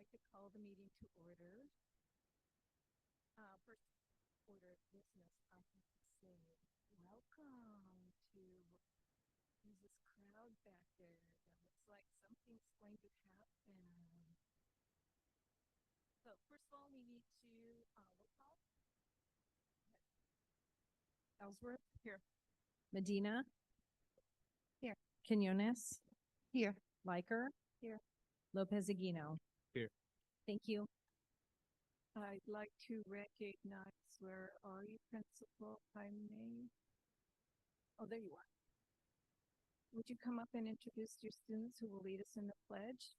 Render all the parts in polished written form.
like to call the meeting to order. First order of business, I have to say welcome to who's this crowd back there. That looks like something's going to happen. So first of all, we need to roll call. Ellsworth here. Medina here. Quinones here. Liker here. Lopez Aguino here. Thank you. I'd like to recognize, where are you, Principal, if I may? Oh, there you are. Would you come up and introduce your students who will lead us in the pledge?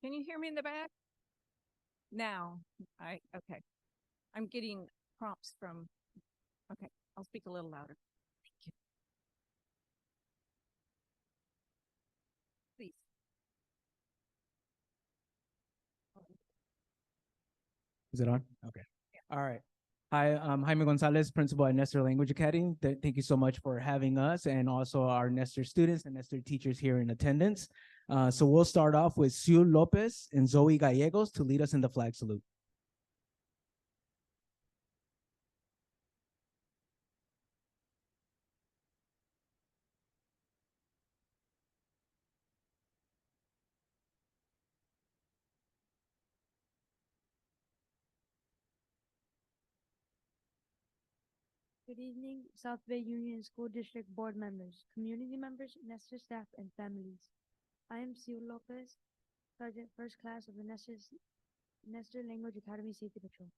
Can you hear me in the back? Now, okay. I'm getting prompts from, okay, I'll speak a little louder. Thank you. Please. Is it on? Okay. All right. Hi, I'm Jaime Gonzalez, principal at Nestor Language Academy. Thank you so much for having us, and also our Nestor students and Nestor teachers here in attendance. So we'll start off with Sue Lopez and Zoe Gallegos to lead us in the flag salute. Good evening, South Bay Union School District Board members, community members, Nestor staff, and families. I am Sue Lopez, Sergeant First Class of the Nestor Language Academy Safety Patrol.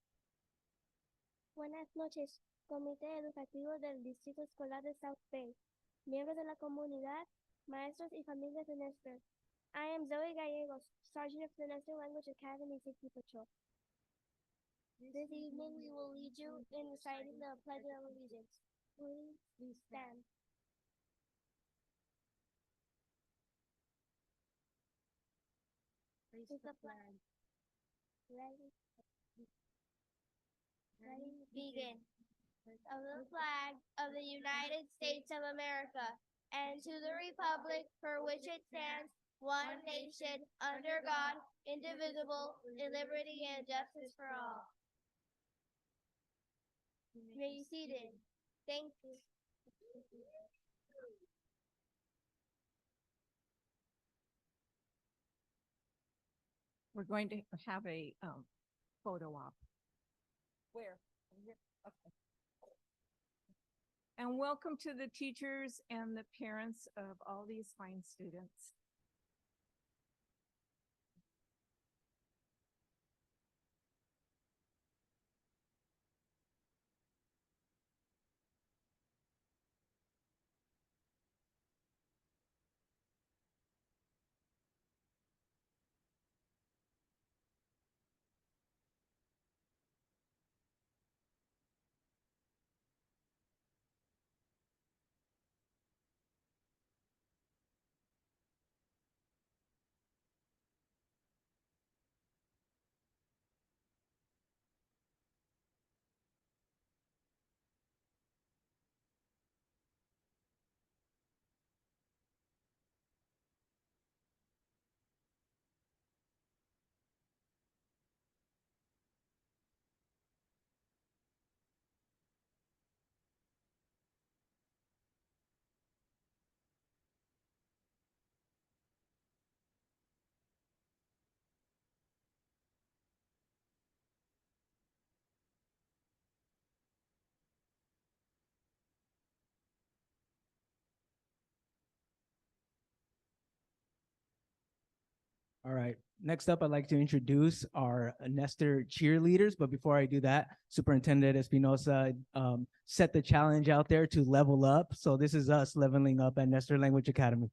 Buenas noches, Comité Educativo del Distrito Escolar de South Bay, miembros de la comunidad, maestros y familias de Nestor. I am Zoe Gallegos, Sergeant of the Nestor Language Academy Safety Patrol. This evening we will lead you in reciting the Pledge of Allegiance. Please stand. Raise the flag. Ready? Begin. Of the flag of the United States of America and to the republic for which it stands, one nation, under God, indivisible, in liberty and justice for all. You may be seated. Thank you. We're going to have a photo op. Where? Okay. And welcome to the teachers and the parents of all these fine students. All right. Next up, I'd like to introduce our Nestor cheerleaders. But before I do that, Superintendent Espinosa set the challenge out there to level up. So this is us leveling up at Nestor Language Academy.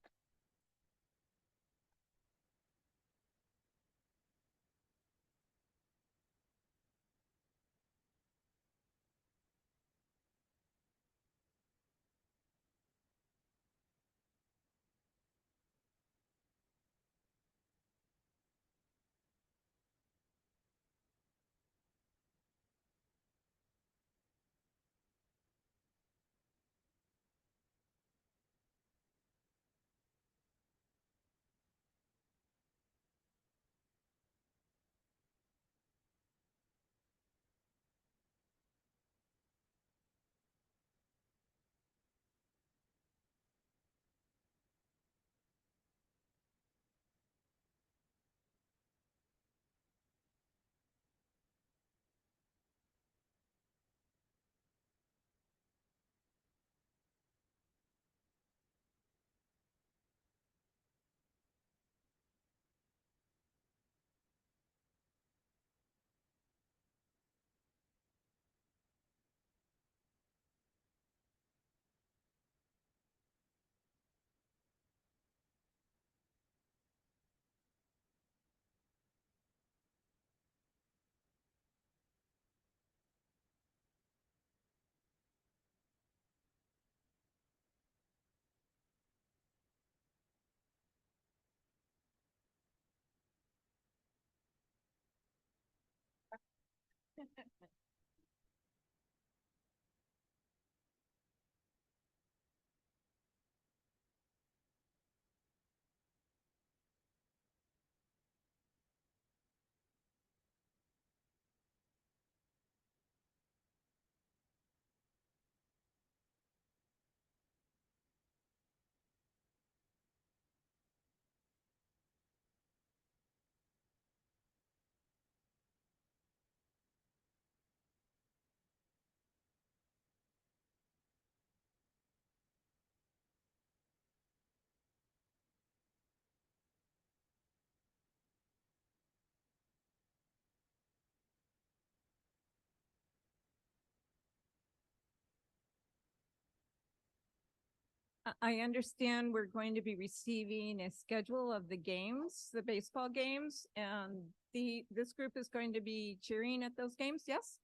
I understand we're going to be receiving a schedule of the games, the baseball games, and this group is going to be cheering at those games, yes?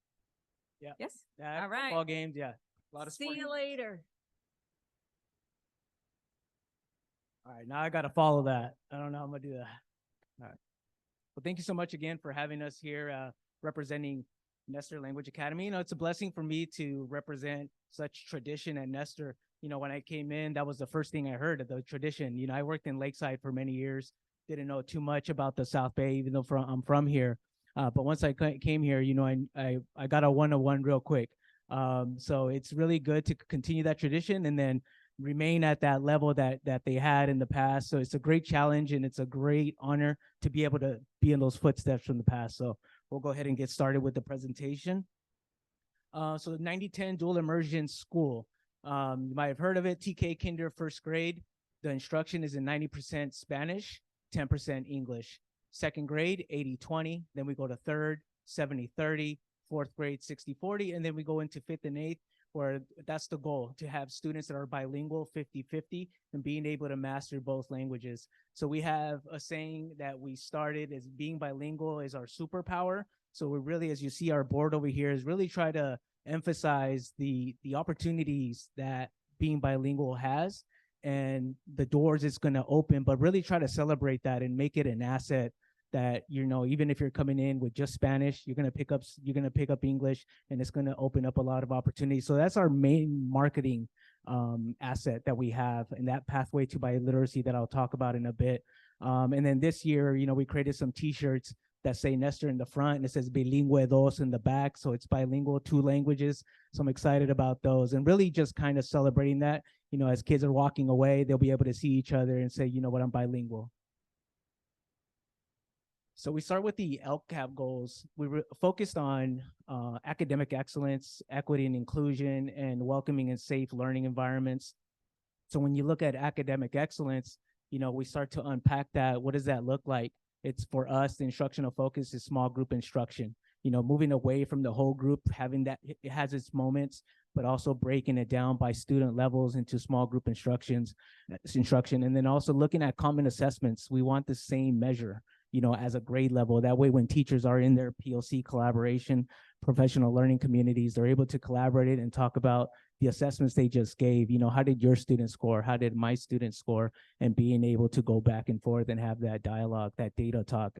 Yeah. Yes? Yeah, All right. football games, yeah. A lot of See sports. you later. All right, now I gotta follow that. I don't know how I'm gonna do that. All right. Well, thank you so much again for having us here, representing Nestor Language Academy. You know, it's a blessing for me to represent such tradition at Nestor. You know, when I came in, that was the first thing I heard of the tradition. You know, I worked in Lakeside for many years, didn't know too much about the South Bay, even though I'm from here. But once I came here, you know, I got a one-on-one real quick. So it's really good to continue that tradition and then remain at that level that they had in the past. So it's a great challenge and it's a great honor to be able to be in those footsteps from the past. So we'll go ahead and get started with the presentation. So the 9010 dual immersion school. You might have heard of it, TK Kinder first grade. The instruction is in 90% Spanish, 10% English. Second grade, 80-20. Then we go to third, 70-30. Fourth grade, 60-40. And then we go into fifth and eighth, where that's the goal, to have students that are bilingual 50-50 and being able to master both languages. So we have a saying that we started as being bilingual is our superpower. So we're really, as you see our board over here, is really try to emphasize the opportunities that being bilingual has and the doors it's going to open, but really try to celebrate that and make it an asset that, you know, even if you're coming in with just Spanish, you're going to pick up English, and it's going to open up a lot of opportunities. So that's our main marketing asset that we have, and that pathway to biliteracy that I'll talk about in a bit. And then this year, you know, we created some T-shirts that say Nestor in the front and it says Bilingüe dos in the back. So it's bilingual, 2 languages. So I'm excited about those and really just kind of celebrating that, you know, as kids are walking away, they'll be able to see each other and say, you know what, I'm bilingual. So we start with the LCAP goals. We were focused on academic excellence, equity and inclusion, and welcoming and safe learning environments. So when you look at academic excellence, you know, we start to unpack that. What does that look like? It's for us, the instructional focus is small group instruction. You know, moving away from the whole group, having that, it has its moments, but also breaking it down by student levels into small group instruction. And then also looking at common assessments. We want the same measure, you know, as a grade level. That way, when teachers are in their PLC collaboration, professional learning communities, they're able to collaborate and talk about the assessments they just gave. You know, how did your student score? How did my student score? And being able to go back and forth and have that dialogue, that data talk.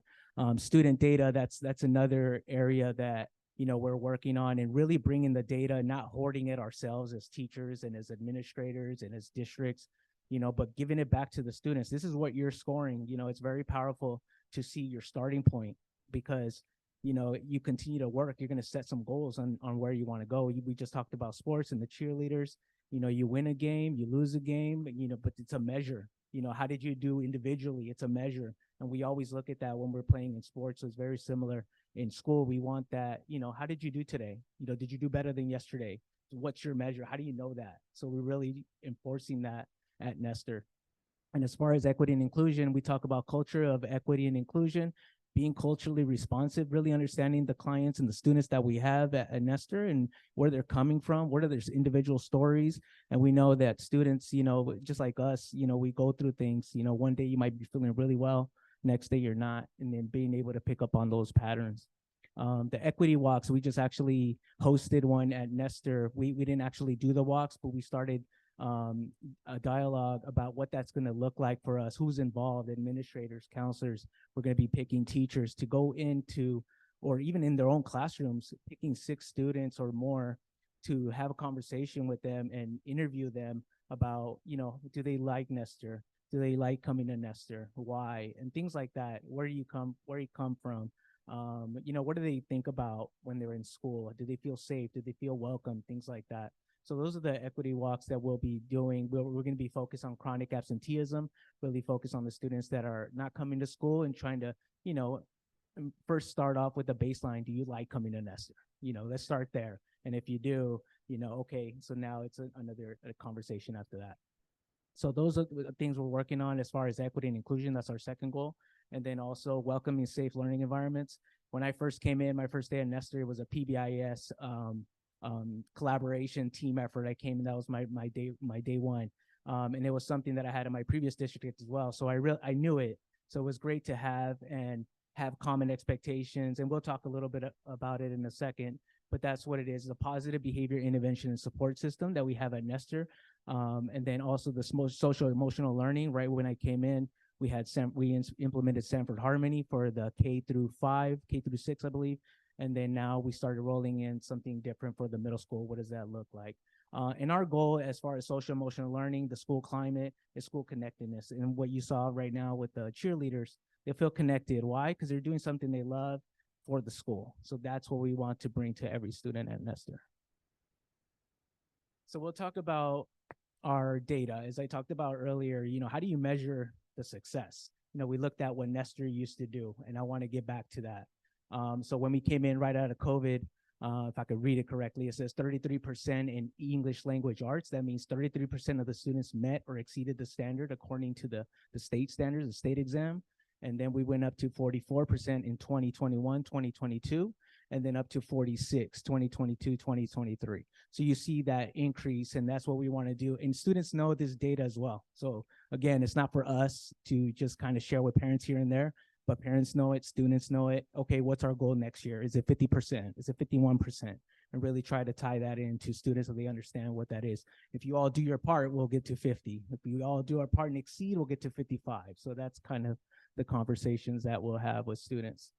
Student data, that's another area that, you know, we're working on, and really bringing the data, not hoarding it ourselves as teachers and as administrators and as districts, you know, but giving it back to the students. This is what you're scoring. You know, it's very powerful to see your starting point, because, you know, you continue to work, you're going to set some goals on where you want to go. We just talked about sports and the cheerleaders. You know, you win a game, you lose a game, you know, but it's a measure. You know, how did you do individually? It's a measure. And we always look at that when we're playing in sports. So it's very similar in school. We want that, you know, how did you do today? You know, did you do better than yesterday? What's your measure? How do you know that? So we're really enforcing that at Nestor. And as far as equity and inclusion, we talk about culture of equity and inclusion, being culturally responsive, really understanding the clients and the students that we have at Nestor and where they're coming from, what are their individual stories. And we know that students, you know, just like us, you know, we go through things, you know, one day you might be feeling really well, next day you're not, and then being able to pick up on those patterns. The equity walks, we just actually hosted one at Nestor. We didn't actually do the walks, but we started a dialogue about what that's going to look like for us, who's involved, administrators, counselors. We're going to be picking teachers to go into or even in their own classrooms, picking 6 students or more to have a conversation with them and interview them about, do they like Nestor? Do they like coming to Nestor? Why? And things like that. Where you come from? What do they think about when they're in school? Do they feel safe? Do they feel welcome? Things like that. So those are the equity walks that we'll be doing. We're going to be focused on chronic absenteeism, really focus on the students that are not coming to school and trying to, first start off with the baseline. Do you like coming to Nestor? Let's start there. And if you do, okay, so now it's another conversation after that. So those are the things we're working on as far as equity and inclusion. That's our second goal. And then also welcoming safe learning environments. When I first came in, my first day at Nestor, it was a PBIS collaboration team effort. I came and that was my day one. And it was something that I had in my previous district as well. So I knew it. So it was great to have common expectations. And we'll talk a little bit about it in a second, but that's what it is, a positive behavior intervention and support system that we have at Nestor. And then also the social emotional learning. Right when I came in, we implemented Sanford Harmony for the K through 6, I believe. And then now we started rolling in something different for the middle school. What does that look like? And our goal as far as social emotional learning, the school climate, is school connectedness. And what you saw right now with the cheerleaders, they feel connected. Why? Because they're doing something they love for the school. So that's what we want to bring to every student at Nestor. So we'll talk about our data. As I talked about earlier, how do you measure the success? We looked at what Nestor used to do, and I want to get back to that. So when we came in right out of COVID, if I could read it correctly, it says 33% in English language arts. That means 33% of the students met or exceeded the standard according to the state standards, the state exam. And then we went up to 44% in 2021, 2022, and then up to 46, 2022, 2023. So you see that increase, and that's what we want to do. And students know this data as well. So again, it's not for us to just kind of share with parents here and there, but parents know it, students know it. Okay, what's our goal next year? Is it 50%? Is it 51%? And really try to tie that into students so they understand what that is. If you all do your part, we'll get to 50. If we all do our part and exceed, we'll get to 55. So that's kind of the conversations that we'll have with students.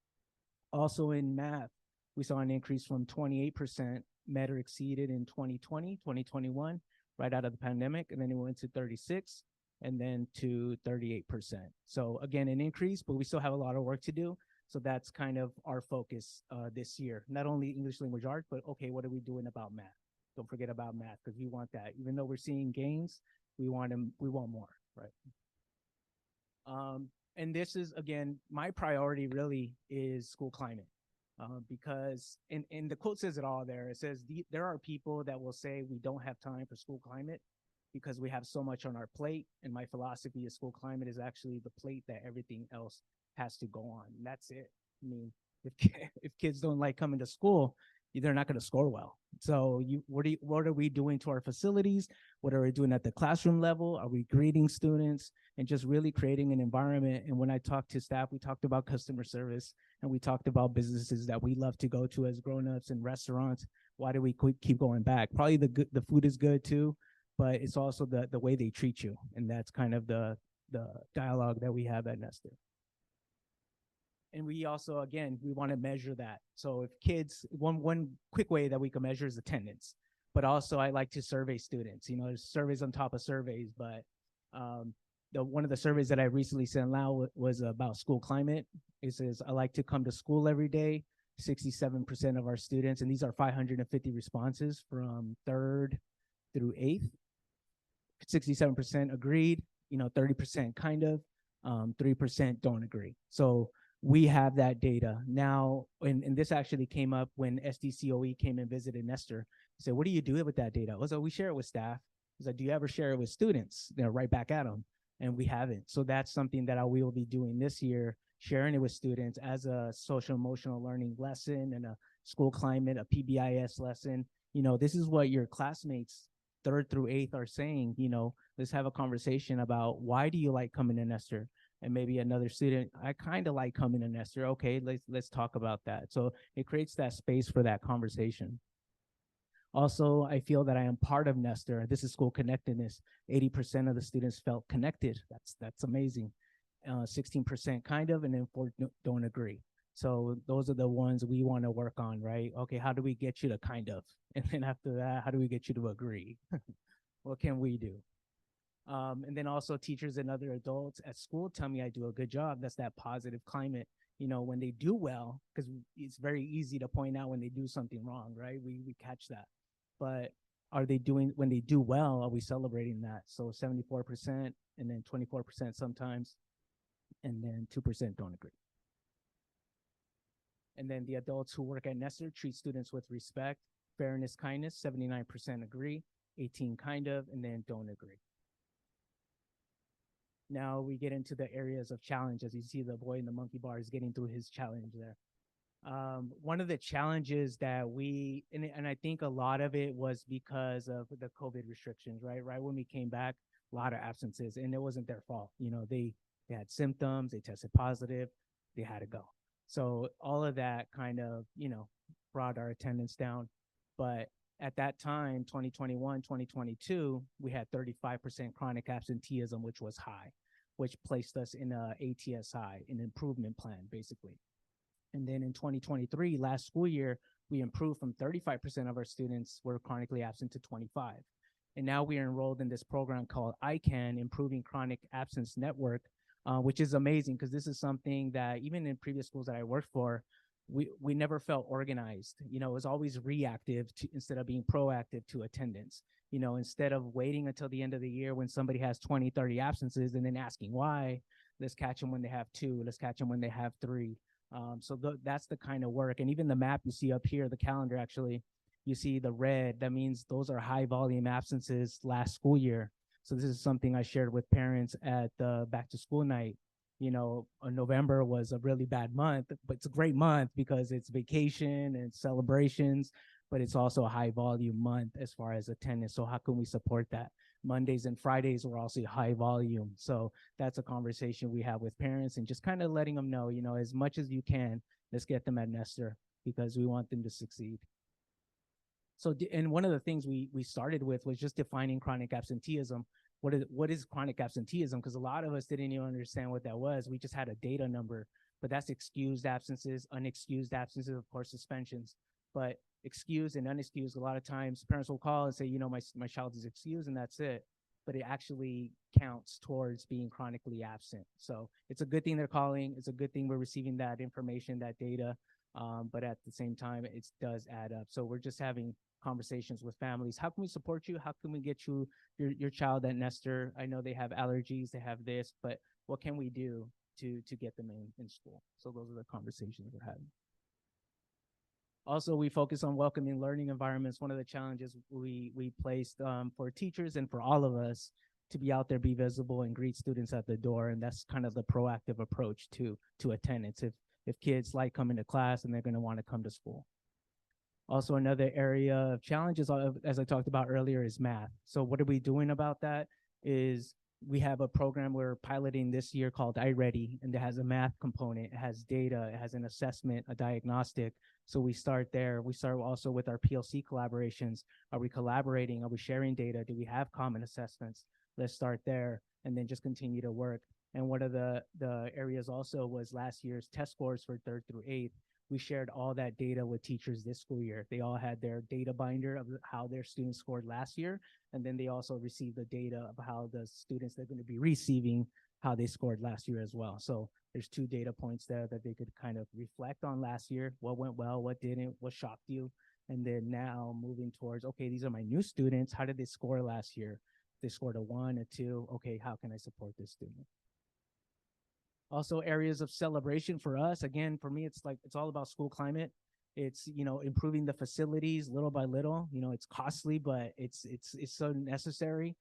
Also in math, we saw an increase from 28% met or exceeded in 2020, 2021, right out of the pandemic, and then it went to 36, and then to 38%. So again, an increase, but we still have a lot of work to do. So that's kind of our focus this year. Not only English language arts, but okay, what are we doing about math? Don't forget about math, because we want that. Even though we're seeing gains, we want more, right? And this is, again, my priority really is school climate. Because the quote says it all there. It says, there are people that will say we don't have time for school climate because we have so much on our plate. And my philosophy of school climate is actually the plate that everything else has to go on. And that's it. I mean, if kids don't like coming to school, they're not going to score well. So what are we doing to our facilities? What are we doing at the classroom level? Are we grading students and just really creating an environment? And when I talked to staff, we talked about customer service, and we talked about businesses that we love to go to as grown-ups and restaurants. Why do we keep going back? Probably the food is good too, but it's also the way they treat you. And that's kind of the dialogue that we have at Nestor. And we also, again, we want to measure that. So if kids, one quick way that we can measure is attendance, but also I like to survey students. There's surveys on top of surveys, but one of the surveys that I recently sent out was about school climate. It says, I like to come to school every day. 67% of our students, and these are 550 responses from 3rd through 8th. 67% agreed, 30% kind of, 3% don't agree. So we have that data now, and this actually came up when SDCOE came and visited Nestor. He said, what do you do with that data? I was like, we share it with staff. He's like, do you ever share it with students? Right back at them. And we haven't. So that's something that we will be doing this year, sharing it with students as a social emotional learning lesson and a school climate, a PBIS lesson. This is what your classmates 3rd through 8th are saying. Let's have a conversation about, why do you like coming to Nestor? And maybe another student, I kind of like coming to Nestor. Okay, let's talk about that. So it creates that space for that conversation. Also, I feel that I am part of Nestor. This is school connectedness. 80% of the students felt connected. That's amazing. 16% kind of, and then 4 don't agree. So those are the ones we want to work on, right? Okay, how do we get you to kind of? And then after that, how do we get you to agree? What can we do? And then also teachers and other adults at school tell me I do a good job. That's that positive climate. When they do well, because it's very easy to point out when they do something wrong, right? We catch that. But when they do well, are we celebrating that? So 74% and then 24% sometimes, and then 2% don't agree. And then the adults who work at Nestor treat students with respect, fairness, kindness, 79% agree, 18 kind of, and then don't agree. Now we get into the areas of challenge. As you see, the boy in the monkey bar is getting through his challenge there. One of the challenges that and I think a lot of it was because of the COVID restrictions, right? Right when we came back, a lot of absences, and it wasn't their fault. They had symptoms, they tested positive, they had to go. So all of that kind of, brought our attendance down. But at that time, 2021, 2022, we had 35% chronic absenteeism, which was high, which placed us in a ATSI, an improvement plan, basically. And then in 2023, last school year, we improved from 35% of our students were chronically absent to 25. And now we are enrolled in this program called ICANN, Improving Chronic Absence Network, which is amazing because this is something that even in previous schools that I worked for, we never felt organized. It was always reactive instead of being proactive to attendance. Instead of waiting until the end of the year when somebody has 20, 30 absences and then asking why, let's catch them when they have 2, let's catch them when they have 3. So that's the kind of work. And even the map you see up here, the calendar actually, you see the red, that means those are high volume absences last school year. So this is something I shared with parents at the back to school night. November was a really bad month, but it's a great month because it's vacation and celebrations, but it's also a high volume month as far as attendance. So how can we support that? Mondays and Fridays were also high volume. So that's a conversation we have with parents and just kind of letting them know, as much as you can, let's get them at Nestor because we want them to succeed. So, and one of the things we started with was just defining chronic absenteeism. What is chronic absenteeism? Because a lot of us didn't even understand what that was. We just had a data number, but that's excused absences, unexcused absences, of course, suspensions. But excused and unexcused, a lot of times parents will call and say, my child is excused and that's it. But it actually counts towards being chronically absent. So it's a good thing they're calling. It's a good thing we're receiving that information, that data. But at the same time, it does add up. So we're just having conversations with families. How can we support you? How can we get your child at Nestor? I know they have allergies, they have this, but what can we do to get them in school? So those are the conversations we're having. Also, we focus on welcoming learning environments. One of the challenges we placed for teachers and for all of us to be out there, be visible, and greet students at the door. And that's kind of the proactive approach to attendance. If kids like coming to class, and they're going to want to come to school. Also, another area of challenges, as I talked about earlier, is math. So what are we doing about that is we have a program we're piloting this year called iReady, and it has a math component, it has data, it has an assessment, a diagnostic. So we start there. We start also with our PLC collaborations. Are we collaborating? Are we sharing data? Do we have common assessments? Let's start there and then just continue to work. And one of the areas also was last year's test scores for 3rd through 8th. We shared all that data with teachers this school year. They all had their data binder of how their students scored last year. And then they also received the data of how the students they're going to be receiving, how they scored last year as well. So there's 2 data points there that they could kind of reflect on last year. What went well, what didn't, what shocked you? And then now moving towards, okay, these are my new students. How did they score last year? They scored a 1, a 2. Okay, how can I support this student? Also, areas of celebration for us. Again, for me, it's all about school climate. It's, improving the facilities little by little. It's costly, but it's so necessary.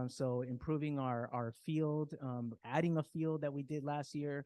So improving our field, adding a field that we did last year,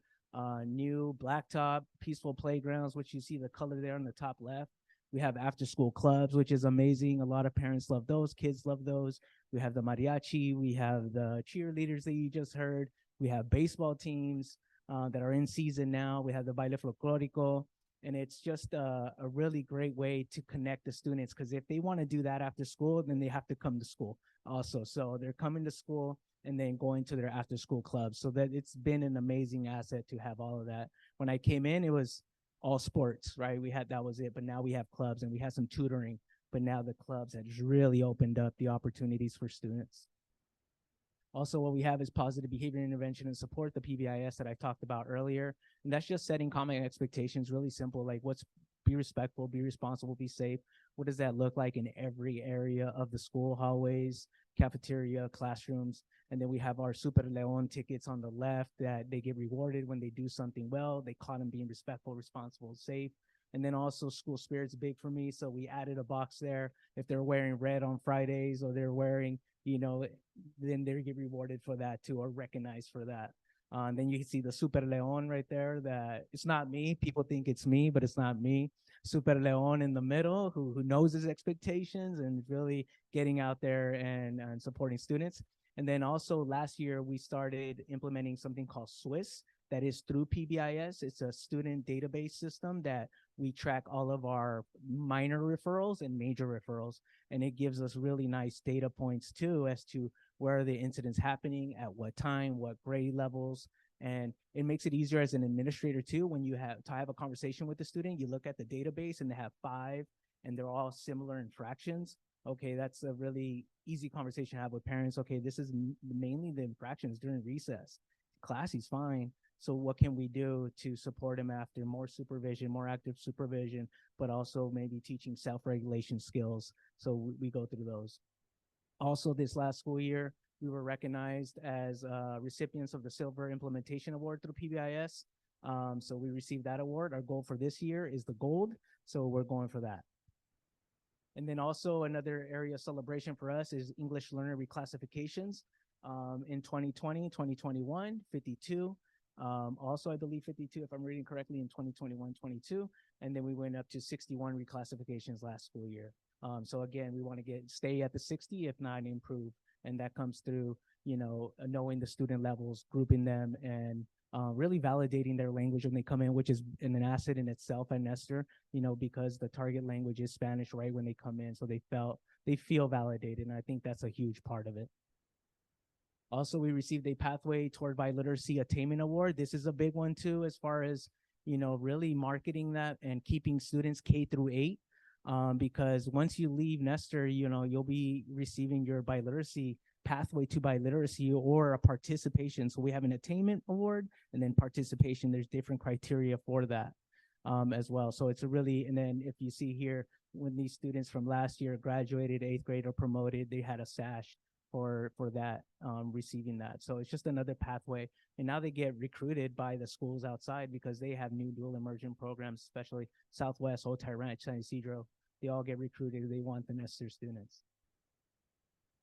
new blacktop, peaceful playgrounds, which you see the color there on the top left. We have after school clubs, which is amazing. A lot of parents love those, kids love those. We have the mariachi, we have the cheerleaders that you just heard. We have baseball teams that are in season now. We have the baile folclórico, and it's just a really great way to connect the students, because if they want to do that after school, then they have to come to school also. So they're coming to school and then going to their after school clubs. So that it's been an amazing asset to have all of that. When I came in, it was all sports, right? That was it, but now we have clubs and we had some tutoring, but now the clubs have just really opened up the opportunities for students. Also, what we have is positive behavior intervention and support, the PBIS that I talked about earlier. And that's just setting common expectations, really simple, like be respectful, be responsible, be safe. What does that look like in every area of the school, hallways, cafeteria, classrooms? And then we have our Super Leon tickets on the left that they get rewarded when they do something well. They caught them being respectful, responsible, safe. And then also school spirit's big for me. So we added a box there. If they're wearing red on Fridays or they're wearing, then they get rewarded for that too, or recognized for that. And then you can see the Super Leon right there. That it's not me. People think it's me, but it's not me. Super Leon in the middle, who knows his expectations and really getting out there and supporting students. And then also last year we started implementing something called Swiss that is through PBIS. It's a student database system that we track all of our minor referrals and major referrals. And it gives us really nice data points too as to where are the incidents happening, at what time, what grade levels. And it makes it easier as an administrator too. When you have to have a conversation with the student, you look at the database and they have 5 and they're all similar infractions. Okay, that's a really easy conversation to have with parents. Okay, this is mainly the infractions during recess. Class, he's fine. So what can we do to support him after more supervision, more active supervision, but also maybe teaching self-regulation skills? So we go through those. Also, this last school year, we were recognized as recipients of the Silver Implementation Award through PBIS. So we received that award. Our goal for this year is the gold. So we're going for that. And then also another area of celebration for us is English learner reclassifications. In 2020, 2021, 52. Also, I believe 52, if I'm reading correctly, in 2021, 22. And then we went up to 61 reclassifications last school year. So again, we want to stay at the 60, if not improve. And that comes through, knowing the student levels, grouping them, and really validating their language when they come in, which is an asset in itself at Nestor, because the target language is Spanish right when they come in. So they feel validated. And I think that's a huge part of it. Also, we received a Pathway Toward Biliteracy Attainment Award. This is a big one too, as far as, really marketing that and keeping students K through 8. Because once you leave Nestor, you'll be receiving your biliteracy pathway to biliteracy or a participation. So we have an attainment award and then participation. There's different criteria for that as well. So it's and then if you see here, when these students from last year graduated 8th grade or promoted, they had a sash for that, receiving that. So it's just another pathway. And now they get recruited by the schools outside because they have new dual immersion programs, especially Southwest, Otay Ranch, San Ysidro. They all get recruited. They want the Nestor students.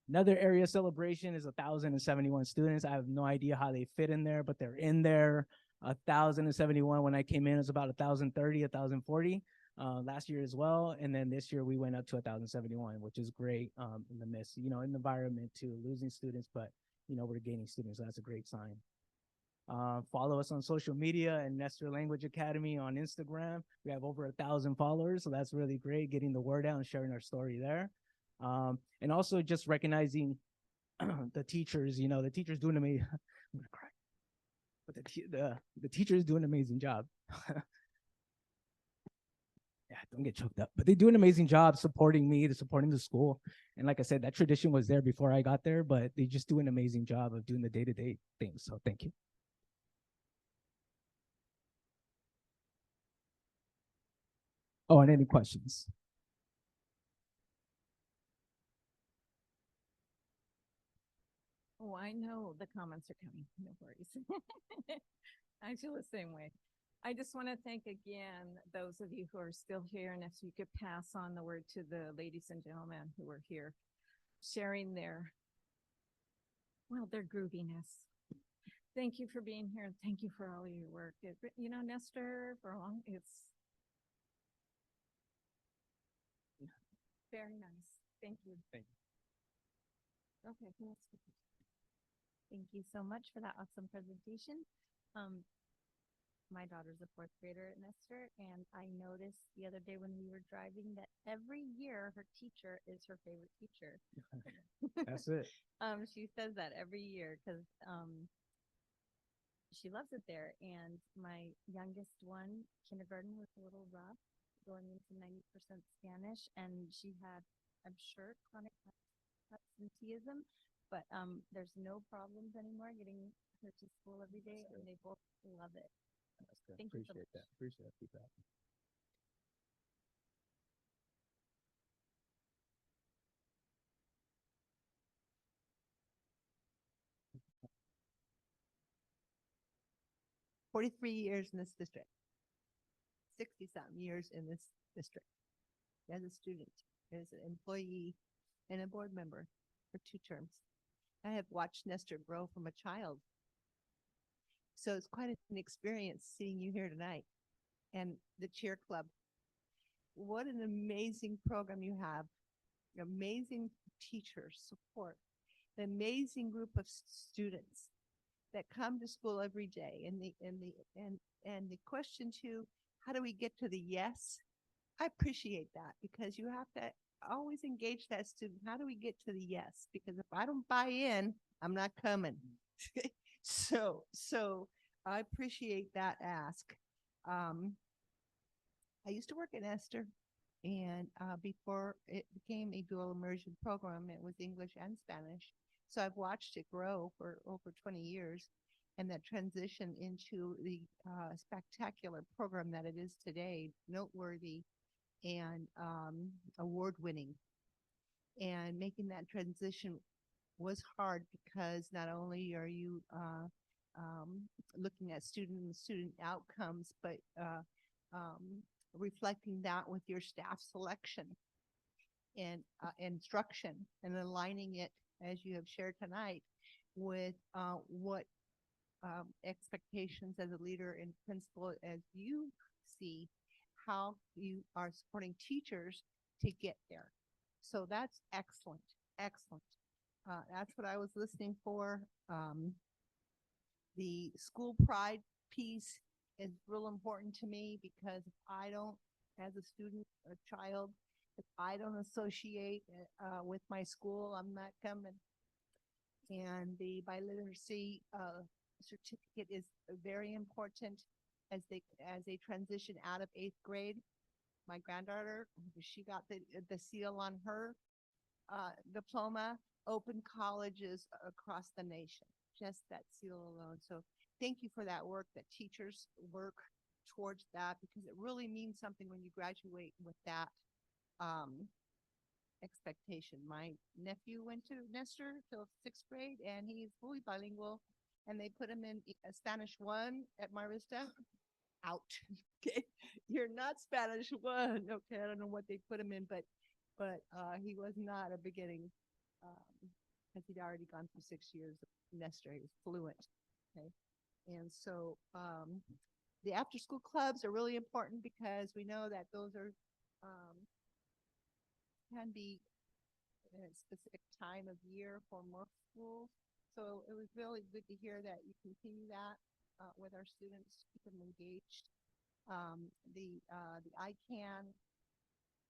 Another area celebration is 1,071 students. I have no idea how they fit in there, but they're in there. 1,071. When I came in, it was about 1,030, 1,040. Last year as well. And then this year we went up to 1,071, which is great in the midst, in the environment too, losing students, but, we're gaining students. So that's a great sign. Follow us on social media and Nestor Language Academy on Instagram. We have over 1,000 followers. So that's really great, getting the word out and sharing our story there. And also just recognizing the teachers, the teachers doing amazing. I'm gonna cry. But the teachers do an amazing job. Yeah, don't get choked up. But they do an amazing job supporting me, supporting the school. And like I said, that tradition was there before I got there, but they just do an amazing job of doing the day-to-day things. So thank you. Oh, and any questions? Oh, I know the comments are coming. No worries. I feel the same way. I just want to thank again those of you who are still here, and if you could pass on the word to the ladies and gentlemen who are here sharing their grooviness. Thank you for being here, and thank you for all of your work. Nestor, for a long, it's very nice. Thank you. Thank you. Okay, who wants to? Thank you so much for that awesome presentation. My daughter's a 4th grader at Nestor, and I noticed the other day when we were driving that every year her teacher is her favorite teacher. That's it. She says that every year because she loves it there. And my youngest one, kindergarten, was a little rough, going into 90% Spanish, and she had, I'm sure, chronic absenteeism, but there's no problems anymore getting her to school every day, and they both love it. That's good. Thank you so Appreciate that. Appreciate that feedback. $43 years in this district, 60-something years in this district, as a student, as an employee, and a board member for 2 terms. I have watched Nestor grow from a child. So it's quite an experience seeing you here tonight, and the cheer club. What an amazing program you have, amazing teachers, support, an amazing group of students that come to school every day. And the question too, how do we get to the yes? I appreciate that, because you have to always engage that student. How do we get to the yes? Because if I don't buy in, I'm not coming. So I appreciate that ask. I used to work at Nestor, and before it became a dual immersion program, it was English and Spanish. So I've watched it grow for over 20 years, and that transition into the spectacular program that it is today, noteworthy and award-winning. And making that transition was hard, because not only are you looking at student outcomes, but reflecting that with your staff selection and instruction, and aligning it, as you have shared tonight, with what expectations as a leader and principal, as you see how you are supporting teachers to get there. So that's excellent, excellent. That's what I was listening for. The school pride piece is real important to me, because if I don't, as a student or child, if I don't associate with my school, I'm not coming. And the biliteracy certificate is very important as they transition out of 8th grade. My granddaughter, she got the seal on her diploma, open colleges across the nation, just that seal alone. So thank you for that work, that teachers work towards that, because it really means something when you graduate with that expectation. My nephew went to Nestor till 6th grade, and he's fully bilingual, and they put him in Spanish 1 at Marista. Out. Okay, you're not Spanish 1. Okay, I don't know what they put him in, but he was not a beginning, because he'd already gone through 6 years of Nestor. He was fluent. Okay, and so the after school clubs are really important, because we know that those are can be in a specific time of year for more schools. So it was really good to hear that you continue that with our students, keep them engaged. The ICANN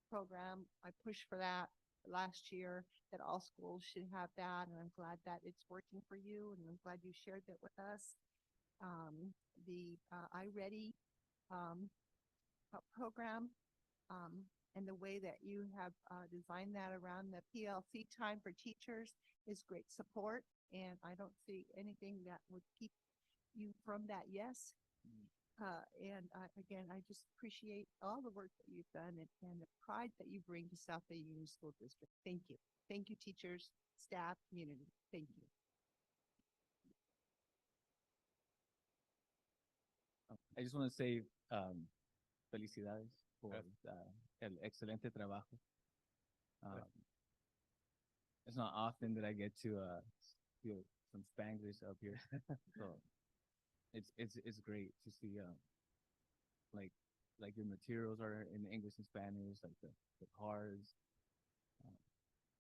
program, I pushed for that last year, that all schools should have that, and I'm glad that it's working for you, and I'm glad you shared that with us. The iReady program, and the way that you have designed that around the PLC time for teachers is great support, and I don't see anything that would keep you from that yes. Again, I just appreciate all the work that you've done, and the pride that you bring to South Bay Union School District. Thank you. Thank you, teachers, staff, community. Thank you. I just want to say felicidades por el excelente trabajo. It's not often that I get to feel some Spanglish up here, so it's great to see like your materials are in English and Spanish, like the cards.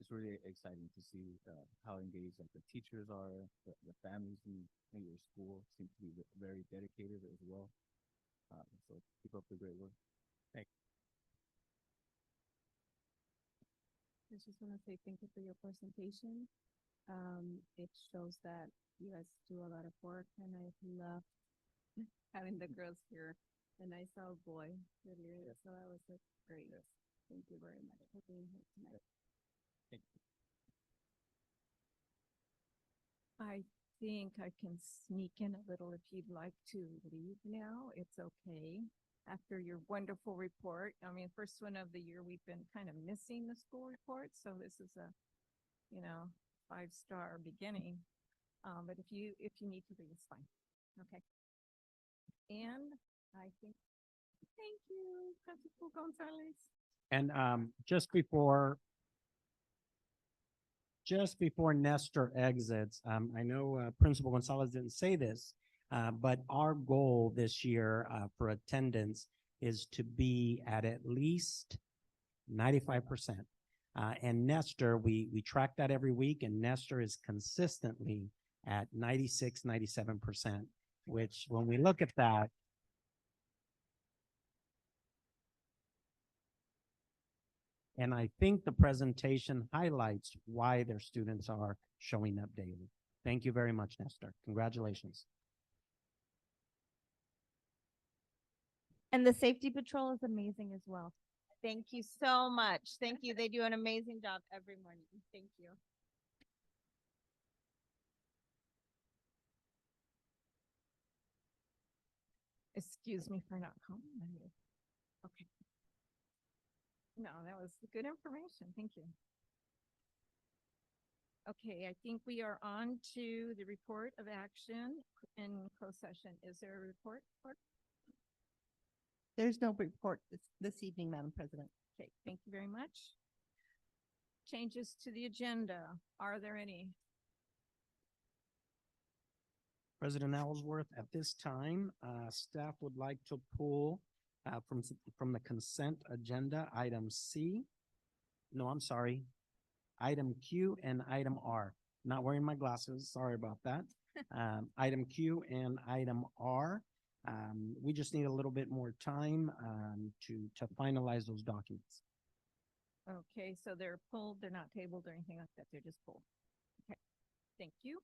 It's really exciting to see how engaged like the teachers are, the families in your school seem to be very dedicated as well. So keep up the great work. Thank you. I just want to say thank you for your presentation. It shows that you guys do a lot of work and I love having the girls here. And I saw a boy earlier, so that was like great. Thank you very much for being here tonight. I think I can sneak in a little if you'd like to leave now. It's okay. After your wonderful report, I mean, first one of the year, we've been kind of missing the school report, so this is a, 5-star beginning. But if you need to leave, it's fine. Okay. And I think, thank you, Principal Gonzalez. And just before Nestor exits, I know Principal Gonzalez didn't say this, but our goal this year for attendance is to be at least 95%. And Nestor, we track that every week, and Nestor is consistently at 96, 97%, which when we look at that, and I think the presentation highlights why their students are showing up daily. Thank you very much, Nestor. Congratulations. And the safety patrol is amazing as well. Thank you so much. Thank you. They do an amazing job every morning. Thank you. Excuse me for not calling you. Okay. No, that was good information. Thank you. Okay, I think we are on to the report of action in closed session. Is there a report? Clerk? There's no report this evening, Madam President. Okay, thank you very much. Changes to the agenda. Are there any? President Ellsworth, at this time, staff would like to pull from the consent agenda, item C. No, I'm sorry. Item Q and item R. Not wearing my glasses, sorry about that. Item Q and item R. We just need a little bit more time to finalize those documents. Okay, so they're pulled, they're not tabled or anything like that, they're just pulled. Okay, thank you.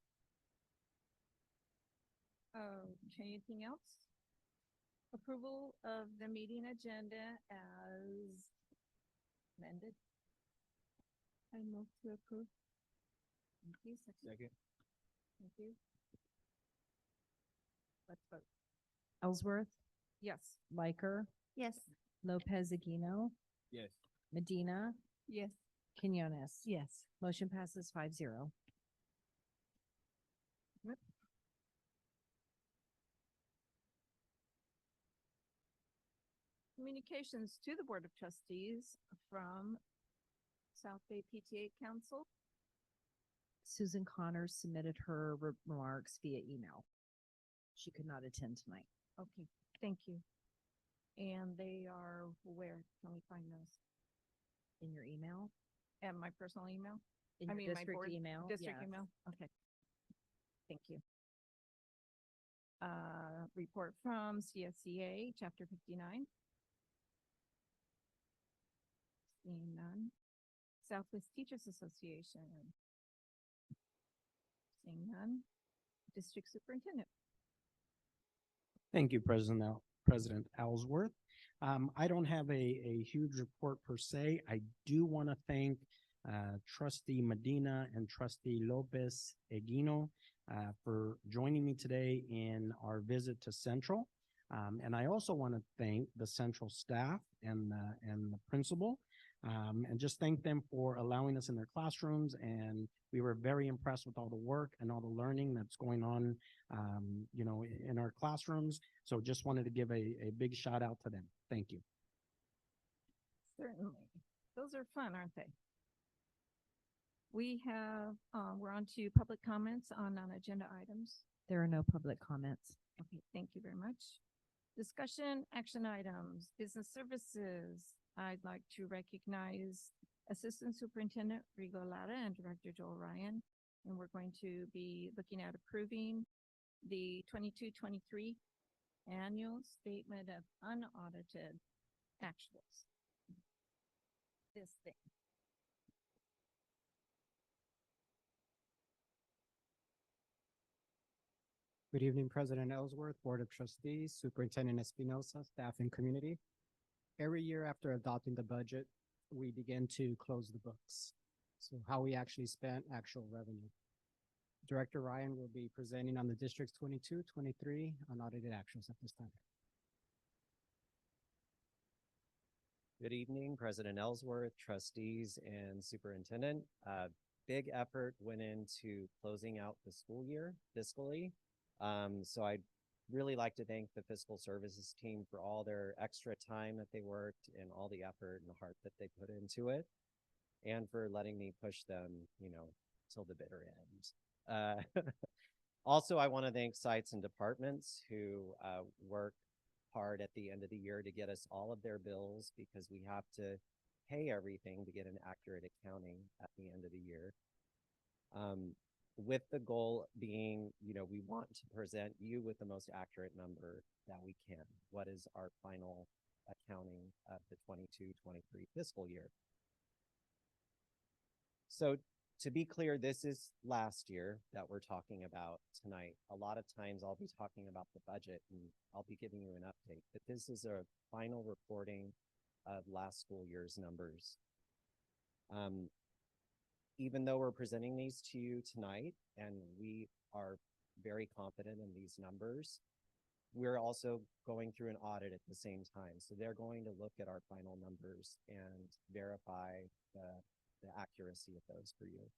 Okay, anything else? Approval of the meeting agenda as amended. I move to approve. Thank you. Second. Thank you. Let's vote. Ellsworth, Yes. Liker, Yes. Lopez Aguino, Yes. Medina, Yes. Quinones. Yes. Motion passes 5-0. Communications to the Board of Trustees from South Bay PTA Council. Susan Connors submitted her remarks via email. She could not attend tonight. Okay, thank you. And they are where can we find those? In your email? At my personal email? In I your mean, my district board email? District yes. email? Okay. Thank you. Report from CSEA, Chapter 59. Seeing none. Southwest Teachers Association. Seeing none. District Superintendent. Thank you, President Ellsworth. I don't have a huge report per se. I do want to thank Trustee Medina and Trustee Lopez Aguino for joining me today in our visit to Central. And I also want to thank the Central staff and the principal, and just thank them for allowing us in their classrooms. And we were very impressed with all the work and all the learning that's going on, in our classrooms. So just wanted to give a big shout out to them. Thank you. Certainly. Those are fun, aren't they? We have, we're on to public comments on non-agenda items. There are no public comments. Okay, thank you very much. Discussion, action items, business services. I'd like to recognize Assistant Superintendent Rigo Lara and Director Joel Ryan. And we're going to be looking at approving the 22-23 annual statement of unaudited actuals. This thing. Good evening, President Ellsworth, Board of Trustees, Superintendent Espinosa, staff and community. Every year after adopting the budget, we begin to close the books. So how we actually spent actual revenue. Director Ryan will be presenting on the district's 22-23 unaudited actuals at this time. Good evening, President Ellsworth, trustees, and superintendent. Big effort went into closing out the school year fiscally. So I'd really like to thank the fiscal services team for all their extra time that they worked and all the effort and the heart that they put into it, and for letting me push them, till the bitter end. Also, I want to thank sites and departments who work hard at the end of the year to get us all of their bills, because we have to pay everything to get an accurate accounting at the end of the year. With the goal being, we want to present you with the most accurate number that we can. What is our final accounting of the 22-23 fiscal year? So to be clear, this is last year that we're talking about tonight. A lot of times I'll be talking about the budget and I'll be giving you an update, but this is a final reporting of last school year's numbers. Even though we're presenting these to you tonight and we are very confident in these numbers, we're also going through an audit at the same time. So they're going to look at our final numbers and verify the accuracy of those for you.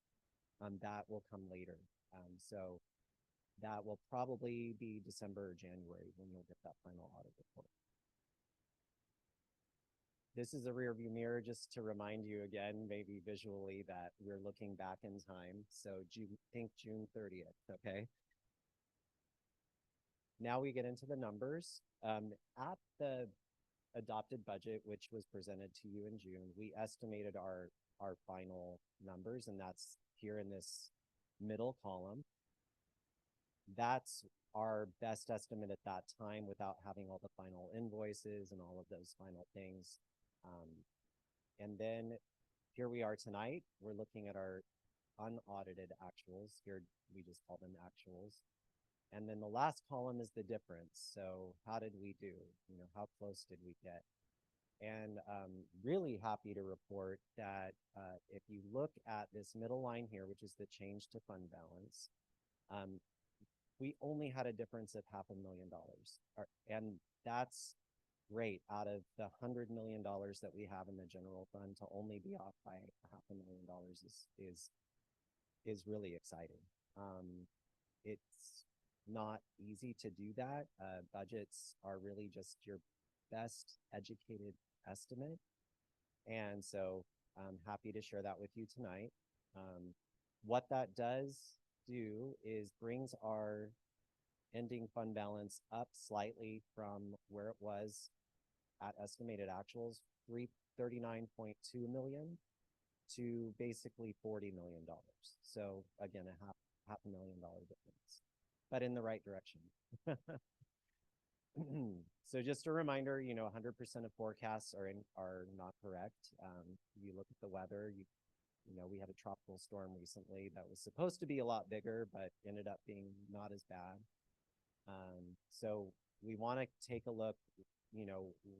That will come later. So that will probably be December or January when you'll get that final audit report. This is a rear view mirror just to remind you again, maybe visually, that we're looking back in time. So think June 30th, okay? Now we get into the numbers. At the adopted budget, which was presented to you in June, we estimated our final numbers, and that's here in this middle column. That's our best estimate at that time without having all the final invoices and all of those final things. And then here we are tonight. We're looking at our unaudited actuals. Here we just call them actuals. And then the last column is the difference. So how did we do? How close did we get? And really happy to report that if you look at this middle line here, which is the change to fund balance, we only had a difference of $500,000. And that's great. Out of the $100 million that we have in the general fund, to only be off by $500,000 is really exciting. It's not easy to do that. Budgets are really just your best educated estimate. And so I'm happy to share that with you tonight. What that does do is brings our ending fund balance up slightly from where it was at estimated actuals, $39.2 million to basically $40 million. So again, a half $500,000 difference, but in the right direction. So just a reminder, 100% of forecasts are not correct. You look at the weather, we had a tropical storm recently that was supposed to be a lot bigger, but ended up being not as bad. So we want to take a look,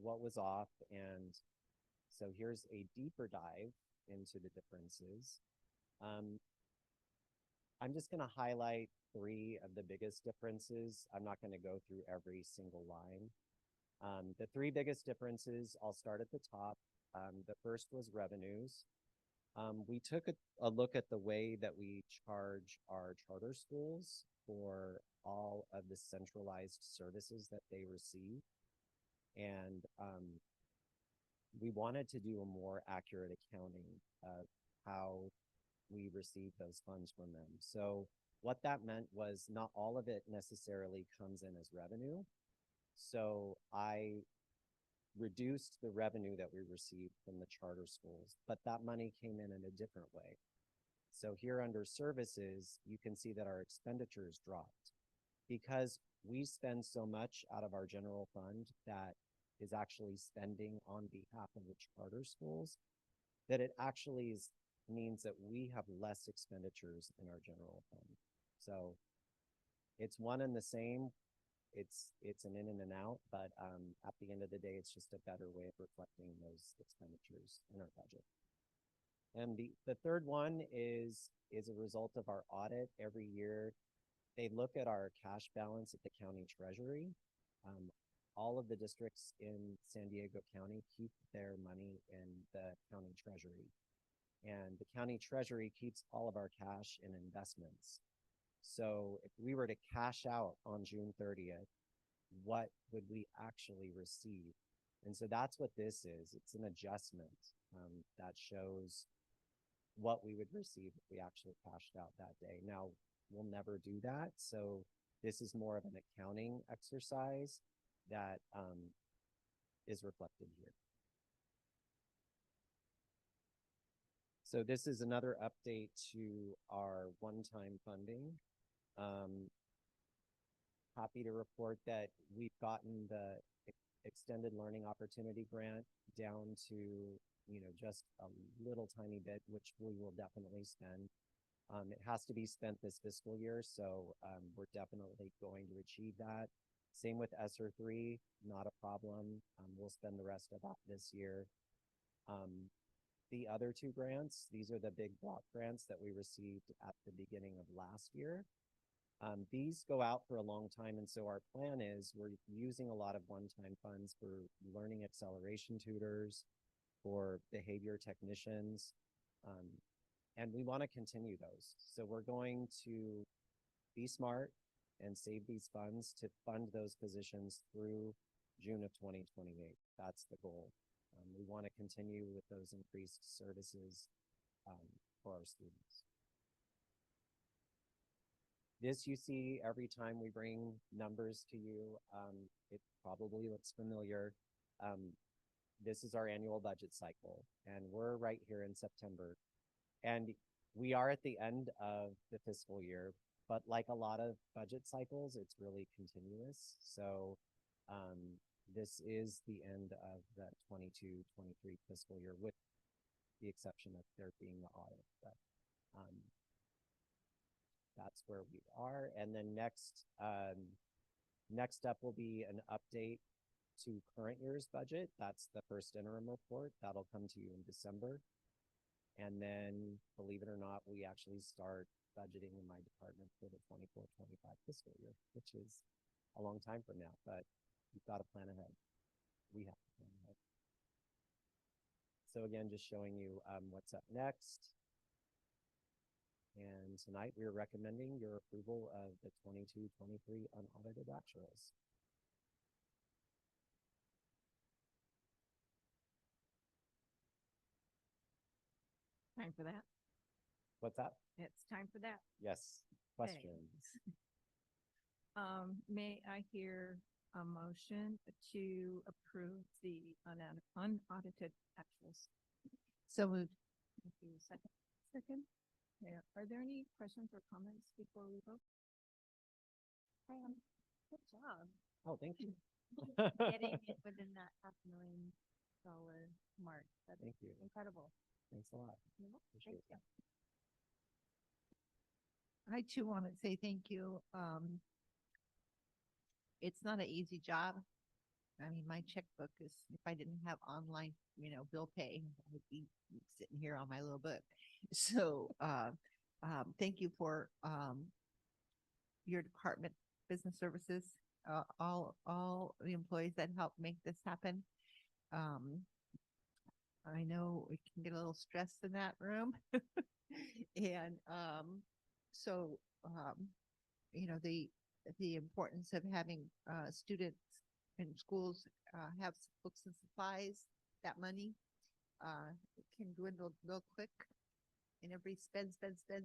what was off. And so here's a deeper dive into the differences. I'm just going to highlight 3 of the biggest differences. I'm not going to go through every single line. The 3 biggest differences, I'll start at the top. The first was revenues. We took a look at the way that we charge our charter schools for all of the centralized services that they receive. And we wanted to do a more accurate accounting of how we receive those funds from them. So what that meant was not all of it necessarily comes in as revenue. So I reduced the revenue that we received from the charter schools, but that money came in a different way. So here under services, you can see that our expenditures dropped because we spend so much out of our general fund that is actually spending on behalf of the charter schools, that it actually means that we have less expenditures in our general fund. So it's one and the same. It's an in and an out, but at the end of the day, it's just a better way of reflecting those expenditures in our budget. And the third one is a result of our audit. Every year, they look at our cash balance at the county treasury. All of the districts in San Diego County keep their money in the county treasury. And the county treasury keeps all of our cash in investments. So if we were to cash out on June 30th, what would we actually receive? And so that's what this is. It's an adjustment that shows what we would receive if we actually cashed out that day. Now, we'll never do that. So this is more of an accounting exercise that is reflected here. So this is another update to our one-time funding. Happy to report that we've gotten the extended learning opportunity grant down to, just a little tiny bit, which we will definitely spend. It has to be spent this fiscal year, so we're definitely going to achieve that. Same with ESSER 3, not a problem. We'll spend the rest of that this year. The other two grants, these are the big block grants that we received at the beginning of last year. These go out for a long time, and so our plan is we're using a lot of one-time funds for learning acceleration tutors, for behavior technicians, and we want to continue those. So we're going to be smart and save these funds to fund those positions through June of 2028. That's the goal. We want to continue with those increased services for our students. This you see every time we bring numbers to you. It probably looks familiar. This is our annual budget cycle, and we're right here in September. And we are at the end of the fiscal year, but like a lot of budget cycles, it's really continuous. So this is the end of the 22-23 fiscal year, with the exception of there being the audit. But that's where we are. And then next up will be an update to current year's budget. That's the first interim report. That'll come to you in December. And then, believe it or not, we actually start budgeting in my department for the 24-25 fiscal year, which is a long time from now, but you've got to plan ahead. We have to plan ahead. So again, just showing you what's up next. And tonight we're recommending your approval of the 22-23 unaudited actuals. Time for that. What's that? It's time for that. Yes. Questions? May I hear a motion to approve the unaudited actuals? So moved. Thank you. Second. Yeah. Are there any questions or comments before we vote? Good job Oh, thank you. getting it within that $500,000 mark. That's Thank you. incredible. Thanks a lot. Appreciate Thank you. that. I too want to say thank you. It's not an easy job. I mean, my checkbook is, if I didn't have online, bill pay, I would be sitting here on my little book. So, thank you for, your department, business services, all the employees that help make this happen. I know we can get a little stressed in that room. And, so, the importance of having, students in schools, have books and supplies, that money, it can dwindle real quick. And everybody spends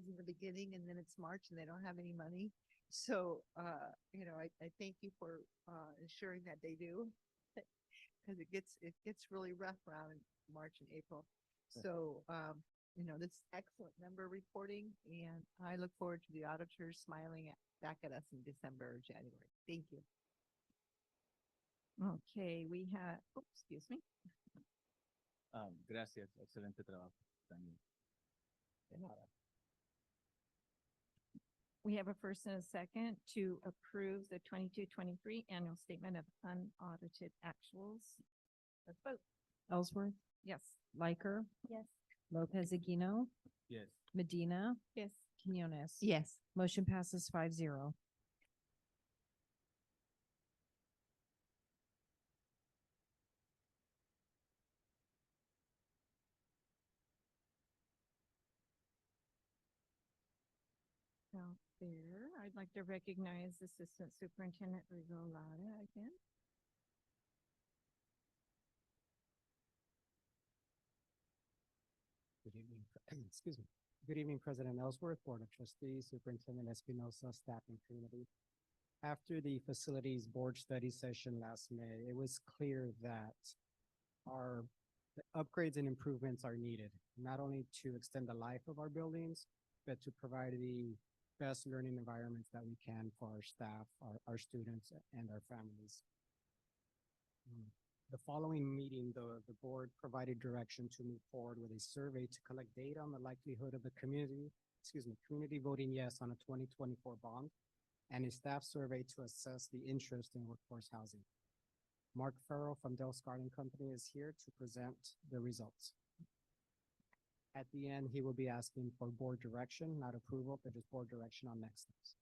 in the beginning, and then it's March and they don't have any money. So, I thank you for, ensuring that they do. Cause it gets really rough around March and April. So, this excellent number reporting, and I look forward to the auditors smiling back at us in December or January. Thank you. Okay, we have, excuse me. Gracias, excelente trabajo, Daniel. De nada. We have a first and a second to approve the 22-23 annual statement of unaudited actuals. Let's vote. Ellsworth, Yes. Liker, Yes. Lopez Aquino, Yes. Medina, Yes. Quinones. Yes. Motion passes 5-0. Out there, I'd like to recognize Assistant Superintendent Rigolada again. Good evening, excuse me. Good evening, President Ellsworth, Board of Trustees, Superintendent Espinosa, staff and community. After the facilities board study session last May, it was clear that the upgrades and improvements are needed, not only to extend the life of our buildings, but to provide the best learning environments that we can for our staff, our students, and our families. The following meeting, the board provided direction to move forward with a survey to collect data on the likelihood of the community voting yes on a 2024 bond, and a staff survey to assess the interest in workforce housing. Mark Farrell from Del Scarlett Company is here to present the results. At the end, he will be asking for board direction, not approval, but just board direction on next steps.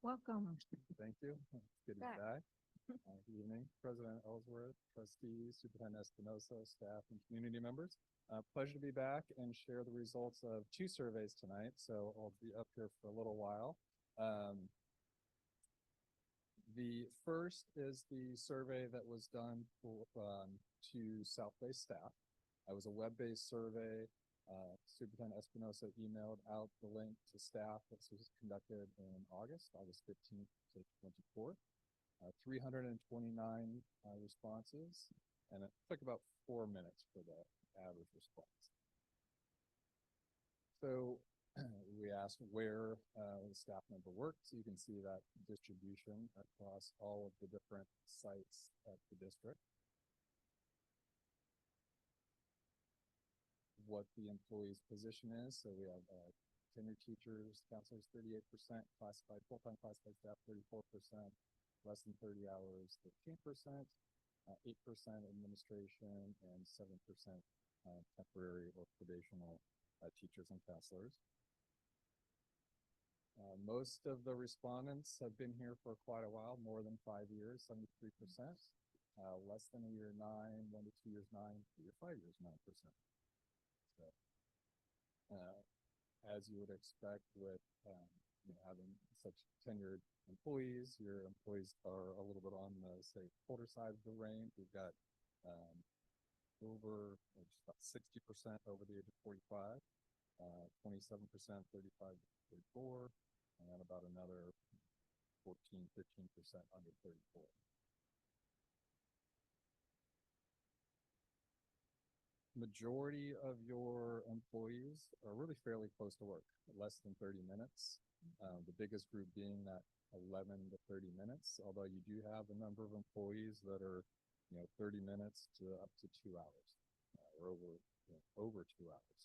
Welcome. Thank you. It's good to be Back. back. Good evening, President Ellsworth, trustees, Superintendent Espinosa, staff, and community members. Pleasure to be back and share the results of 2 surveys tonight. So I'll be up here for a little while. The first is the survey that was done for, to South Bay staff. It was a web-based survey. Superintendent Espinosa emailed out the link to staff. This was conducted in August 15th to 24th. 329 responses, and it took about 4 minutes for the average response. So we asked where the staff member worked, so you can see that distribution across all of the different sites at the district. What the employee's position is, so we have tenured teachers, counselors 38%, classified full-time classified staff 34%, less than 30 hours 13%, 8% administration, and 7% temporary or probational teachers and counselors. Most of the respondents have been here for quite a while, more than 5 years, 73%, less than a year 9, 1 to 2 years 9, 3 to 5 years 9%. So, as you would expect with having such tenured employees, your employees are a little bit on the, say, older side of the range. We've got over just about 60% over the age of 45, 27% 35 to 34, and about another 14, 15% under 34. Majority of your employees are really fairly close to work, less than 30 minutes. The biggest group being that 11 to 30 minutes, although you do have a number of employees that are, 30 minutes to up to 2 hours, or over 2 hours.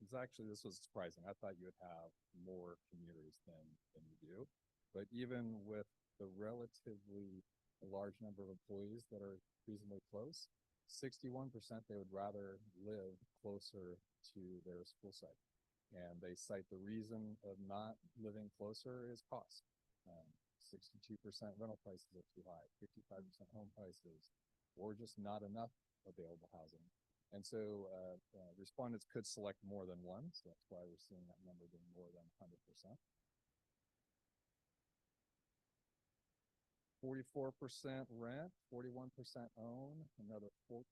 This was surprising. I thought you would have more commuters than you do, but even with the relatively large number of employees that are reasonably close, 61% they would rather live closer to their school site. And they cite the reason of not living closer is cost. 62% rental prices are too high, 55% home prices, or just not enough available housing. And so respondents could select more than one, so that's why we're seeing that number being more than 100%. 44% rent, 41% own, another 14%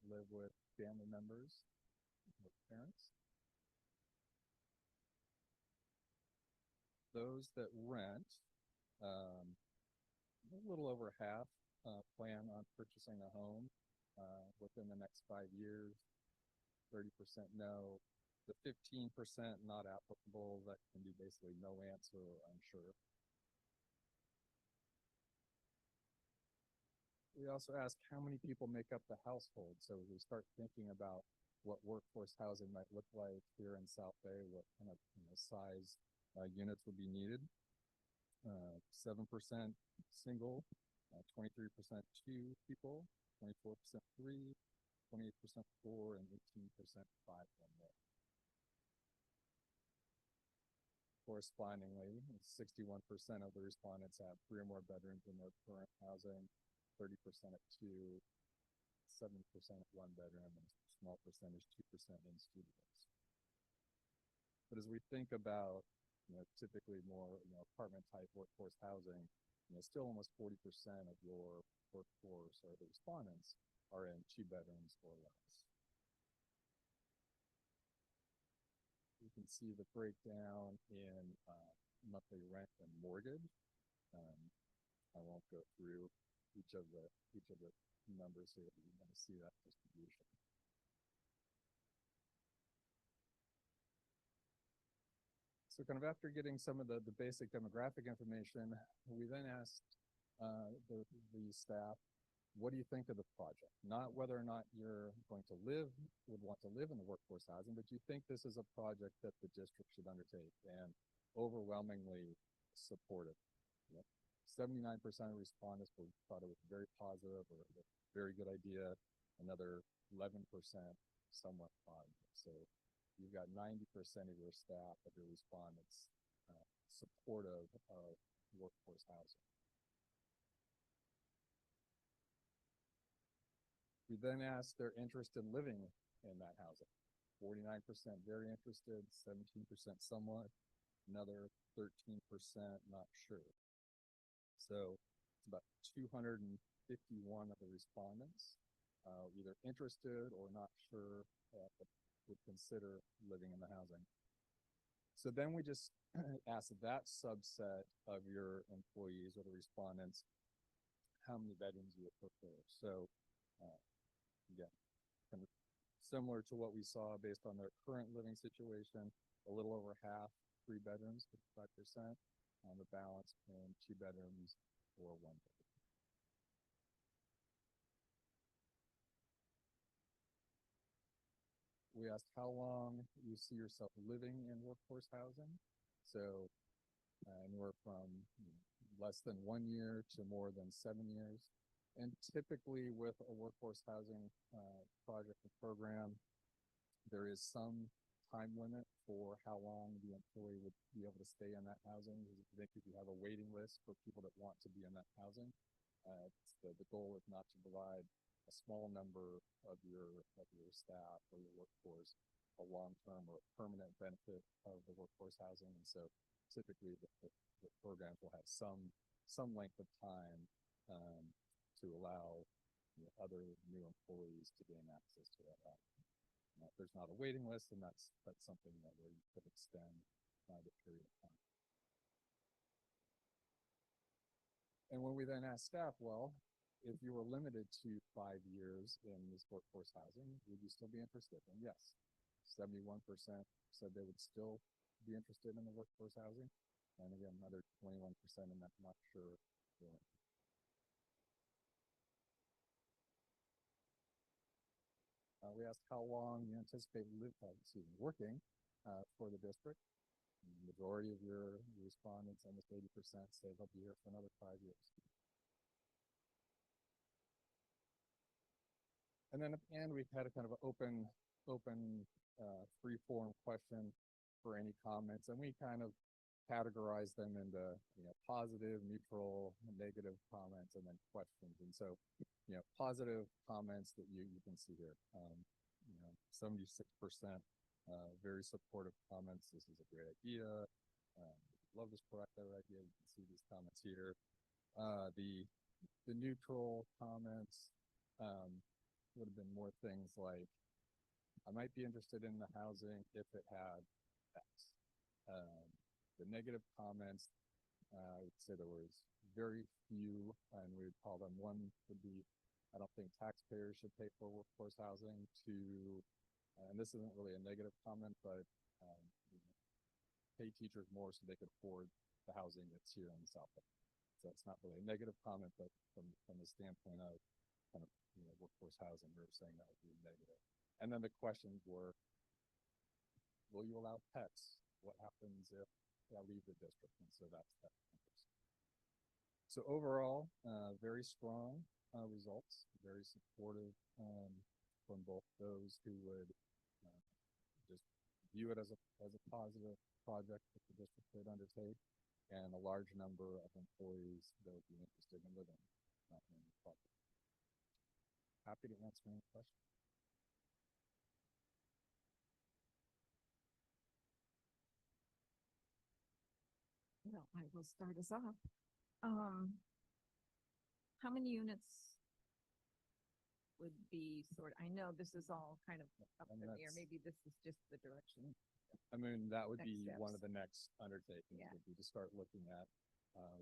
live with family members, with parents. Those that rent, a little over half plan on purchasing a home within the next 5 years, 30% no. The 15% not applicable, that can be basically no answer or unsure. we also ask how many people make up the household. So we start thinking about what workforce housing might look like here in South Bay, what kind of size units would be needed. 7% single, 23% two people, 24% three, 28% four, and 18% five or more. Correspondingly, 61% of the respondents have 3 or more bedrooms in their current housing, 30% at 2, 7% at 1 bedroom, and a small percentage, 2% in studios. But as we think about, typically more, apartment type workforce housing, still almost 40% of your workforce or the respondents are in 2 bedrooms or less. You can see the breakdown in monthly rent and mortgage. I won't go through each of the numbers here, but you can see that distribution. So kind of after getting some of the basic demographic information, we then asked the staff, what do you think of the project? Not whether or not you're going to would want to live in the workforce housing, but do you think this is a project that the district should undertake? And overwhelmingly supportive. 79% of respondents thought it was very positive or a very good idea. Another 11% somewhat positive. So you've got 90% of your staff, of your respondents, supportive of workforce housing. We then asked their interest in living in that housing. 49% very interested, 17% somewhat, another 13% not sure. So it's about 251 of the respondents either interested or not sure would consider living in the housing. So then we just asked that subset of your employees or the respondents how many bedrooms you would prefer. So again, kind of similar to what we saw based on their current living situation, a little over half 3 bedrooms, 55%, on the balance in 2 bedrooms or 1 bedroom. We asked how long you see yourself living in workforce housing. So anywhere from less than 1 year to more than 7 years. And typically with a workforce housing project or program, there is some time limit for how long the employee would be able to stay in that housing. I think if you have a waiting list for people that want to be in that housing, the goal is not to provide a small number of your staff or your workforce a long-term or permanent benefit of the workforce housing. And so typically the programs will have some length of time to allow other new employees to gain access to that housing. If there's not a waiting list, then that's something that where you could extend the period of time. And when we then ask staff, well, if you were limited to 5 years in this workforce housing, would you still be interested? And yes, 71% said they would still be interested in the workforce housing. And again, another 21% in that not sure. We asked how long you anticipate working for the district. The majority of your respondents, almost 80%, say they'll be here for another 5 years. And then at the end, we had a kind of an open free-form question for any comments, and we kind of categorize them into positive, neutral, negative comments, and then questions. And so, positive comments that you can see here. 76% very supportive comments. This is a great idea. Love this proactive idea. You can see these comments here. The neutral comments would have been more things like, I might be interested in the housing if it had X. The negative comments, I would say there was very few, and we would call them. One would be, I don't think taxpayers should pay for workforce housing. Two, and this isn't really a negative comment, but pay teachers more so they could afford the housing that's here in the South Bay. So it's not really a negative comment, but from the standpoint of kind of, workforce housing, we were saying that would be negative. And then the questions were, will you allow pets? What happens if I leave the district? And so that's that. So overall, very strong results, very supportive from both those who would just view it as a positive project that the district could undertake, and a large number of employees that would be interested in living in the project. Happy to answer any questions. Well, I will start us off. How many units would be I know this is all kind of up in the air. Maybe this is just the direction. I mean, that would Next be one of steps. the next undertakings, Yeah. would be to start looking at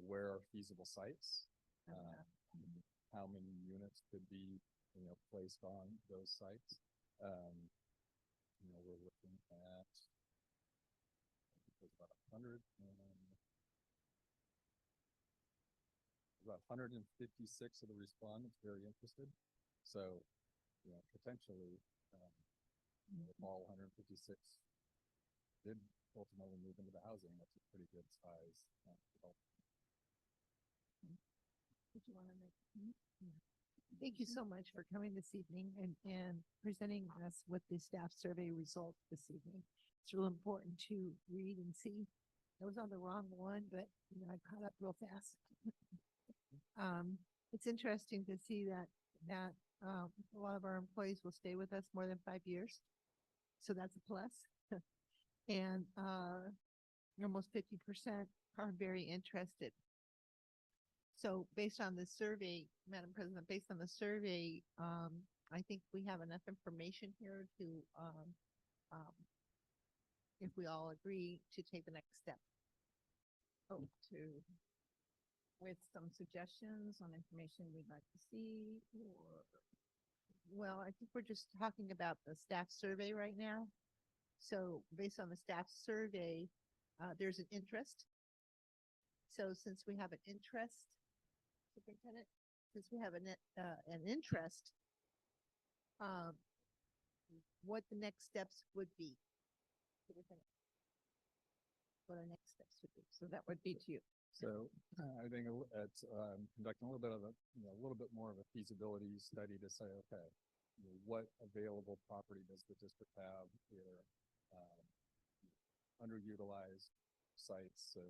where are feasible sites, how many units could be, placed on those sites. We're looking at there's about 100 and about 156 of the respondents very interested. So, potentially, if all 156 did ultimately move into the housing, that's a pretty good size development. Did you want to make? Thank you so much for coming this evening and presenting us with the staff survey results this evening. It's real important to read and see. I was on the wrong one, but I caught up real fast. It's interesting to see that a lot of our employees will stay with us more than 5 years. So that's a plus. And almost 50% are very interested. So based on the survey, Madam President, based on the survey, I think we have enough information here to, if we all agree, to take the next step. With some suggestions on information we'd like to see, or Well, I think we're just talking about the staff survey right now. So based on the staff survey, there's an interest. So since we have an interest, Superintendent, since we have an interest, what the next steps would be. Superintendent. What our next steps would be. so that would be to you. So I think it's conducting a little bit of a little bit more of a feasibility study to say, okay, what available property does the district have here, underutilized sites? So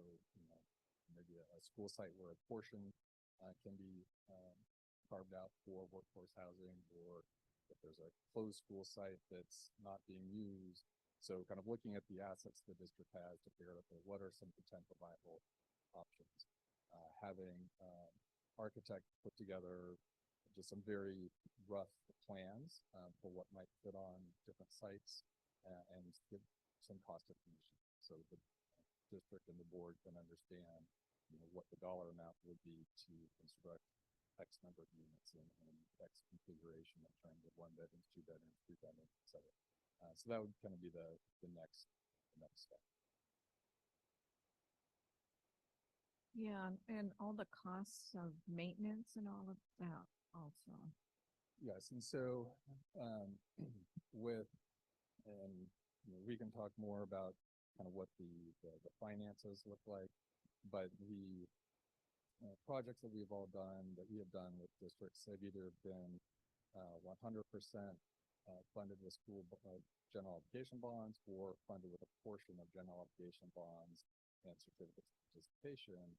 maybe a school site where a portion can be carved out for workforce housing, or if there's a closed school site that's not being used. So kind of looking at the assets the district has to figure out, okay, what are some potential viable options? Having architect put together just some very rough plans for what might fit on different sites, and give some cost information so the district and the board can understand what the dollar amount would be to construct X number of units in X configuration in terms of 1 bedrooms, 2 bedrooms, 3 bedrooms, etc. So that would kind of be the next step. Yeah, and all the costs of maintenance and all of that also. Yes, and so we can talk more about kind of what the finances look like, but the projects that we have done with districts have either been 100% funded with school general obligation bonds, or funded with a portion of general obligation bonds and certificates of participation,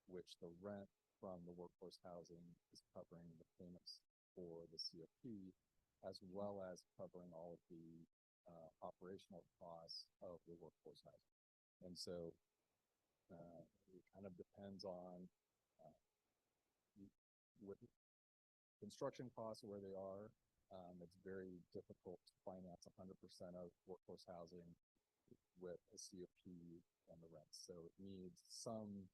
which the rent from the workforce housing is covering the payments for the CFP, as well as covering all of the operational costs of the workforce housing. And so it kind of depends on with construction costs where they are. It's very difficult to finance 100% of workforce housing with a CFP and the rent. So it needs some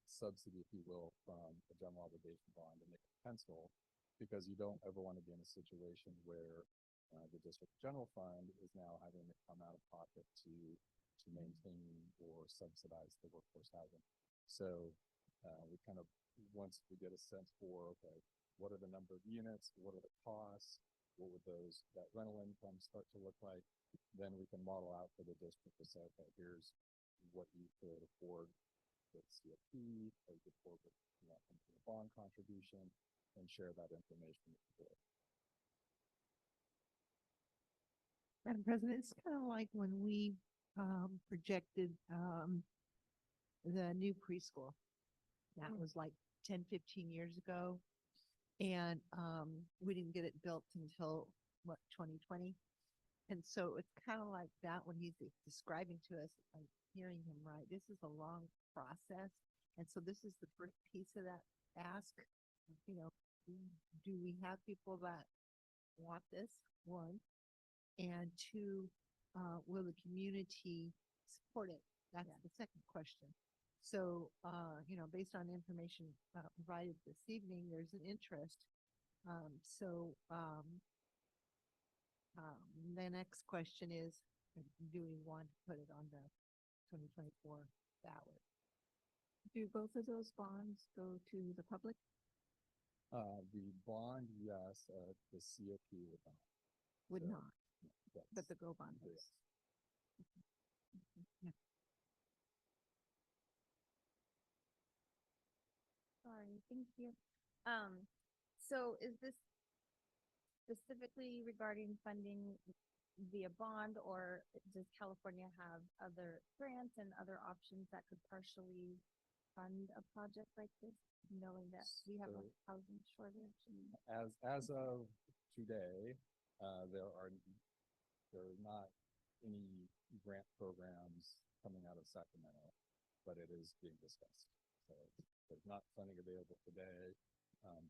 subsidy, if you will, from a general obligation bond to make it pencil, because you don't ever want to be in a situation where the district general fund is now having to come out of pocket to maintain or subsidize the workforce housing. So We kind of, once we get a sense for, okay, what are the number of units, what are the costs, what would that rental income start to look like, then we can model out for the district to say, okay, here's what you could afford with CFP, or you could afford with, a bond contribution, and share that information with the board. Madam President, it's kind of like when we projected the new preschool. That was like 10, 15 years ago. And we didn't get it built until, what, 2020? And so it's kind of like that when he's describing to us, I'm hearing him right. This is a long process. And so this is the first piece of that ask. You know, do we have people that want this? One. And two, will the community support it? That's the second question. So, based on information provided this evening, there's an interest. The next question is, do we want to put it on the 2024 ballot? Do both of those bonds go to the public? The bond, yes, the CFP would not. Would So, not, but that's- the Go bond yes. is. Sorry, thank you. So is this specifically regarding funding via bond, or does California have other grants and other options that could partially fund a project like this, knowing that we have a So- housing shortage? And As of today, there are not any grant programs coming out of Sacramento, but it is being discussed. So there's not funding available today,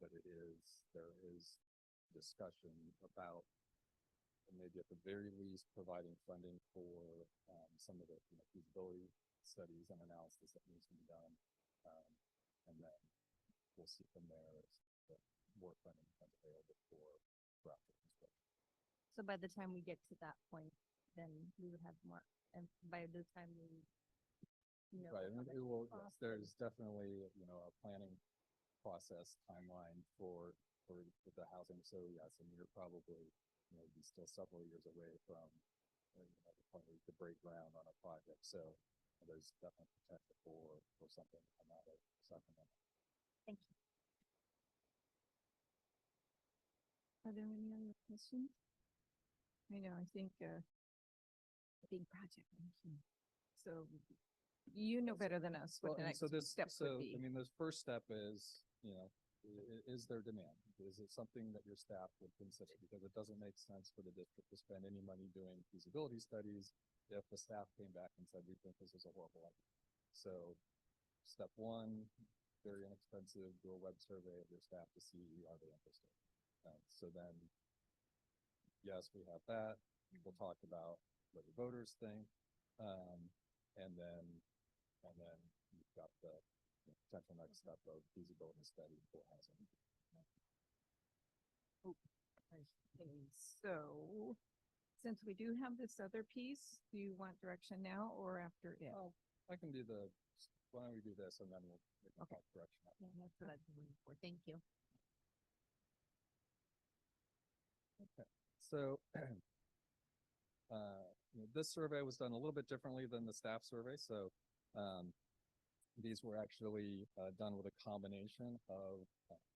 but there is discussion about maybe at the very least providing funding for some of the feasibility studies and analysis that needs to be done, and then we'll see from there as the more funding becomes available for after construction. so by the time we get to that point, then we would have more, and by the time we, Right, and how much it will, it costs there's definitely, a planning process timeline for the housing. So yes, and you're probably, be still several years away from, the point where you could break ground on a project. So there's definitely potential for something to come out of Sacramento. Thank you. Are there any other questions? I know, I think, a big project. So you know better than us what the and next so this, step would I be. mean, this first step is, is there demand? Is it something that your staff would consider? Because it doesn't make sense for the district to spend any money doing feasibility studies if the staff came back and said, we think this is a horrible idea. So step one, very inexpensive, do a web survey of your staff to see, are they interested? So then, yes, we have that. We'll talk about what the voters think. And then you've got the potential next step of feasibility study for housing. So, since we do have this other piece, do you want direction now or after it? Well, I can do why don't we do this and then we can talk direction. Yeah, that's what I've been waiting for. Thank you. Okay, so this survey was done a little bit differently than the staff survey. So these were actually done with a combination of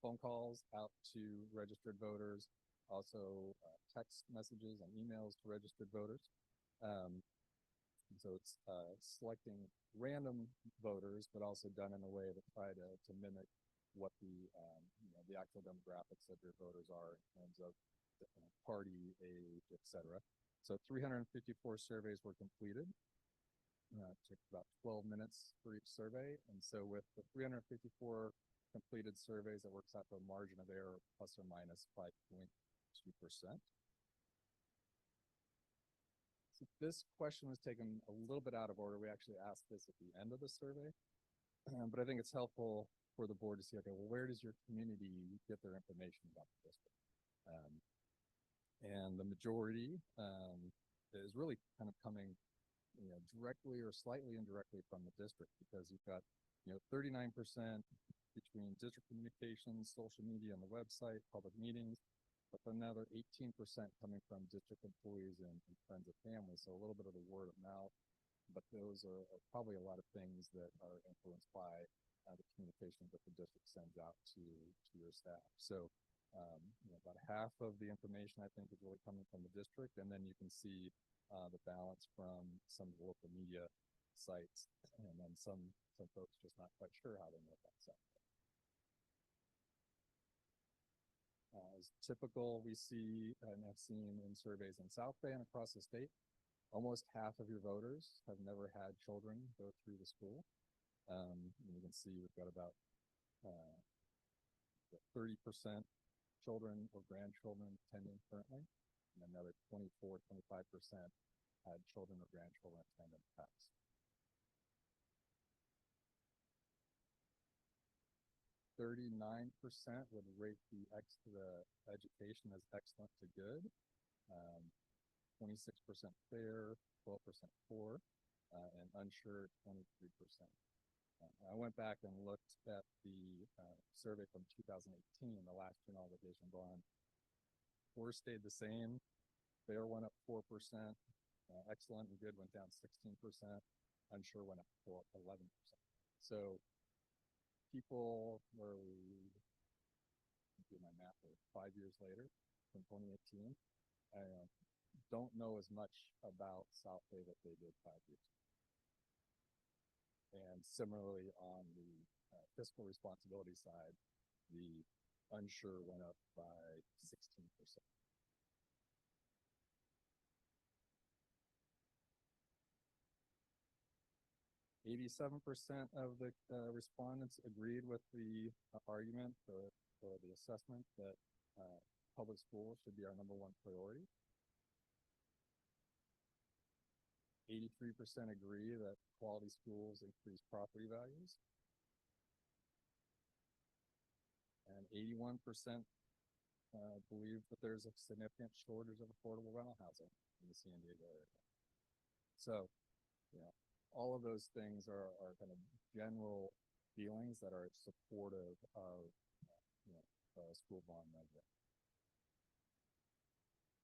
phone calls out to registered voters, also text messages and emails to registered voters. So it's selecting random voters, but also done in a way that try to mimic what the actual demographics of your voters are in terms of party, age, etc. So 354 surveys were completed. It took about 12 minutes for each survey. And so with the 354 completed surveys, it works out to a margin of error plus or minus 5.2%. So this question was taken a little bit out of order. We actually asked this at the end of the survey, but I think it's helpful for the board to see, okay, well, where does your community get their information about the district? And the majority is really kind of coming directly or slightly indirectly from the district, because you've got 39% between district communications, social media and the website, public meetings, but another 18% coming from district employees and friends and family. So a little bit of the word of mouth, but those are probably a lot of things that are influenced by the communication that the district sends out to your staff. So about half of the information I think is really coming from the district, and then you can see the balance from some of the local media sites, and then some folks just not quite sure how they know about that. As typical, we see and have seen in surveys in South Bay and across the state, almost half of your voters have never had children go through the school. And you can see we've got about 30% children or grandchildren attending currently, and another 24, 25% had children or grandchildren attend in the past. 39% would rate the education as excellent to good, 26% fair, 12% poor, and unsure 23%. I went back and looked at the survey from 2018, the last general obligation bond. Poor stayed the same, fair went up 4%, excellent and good went down 16%, unsure went up 11%. So people were, do my math here, 5 years later from 2018, don't know as much about South Bay that they did 5 years ago. And similarly on the fiscal responsibility side, the unsure went up by 16%. 87% of the respondents agreed with the argument or the assessment that public schools should be our #1 priority. 83% agree that quality schools increase property values. And 81% believe that there's a significant shortage of affordable rental housing in the San Diego area. So, all of those things are kind of general feelings that are supportive of a school bond measure.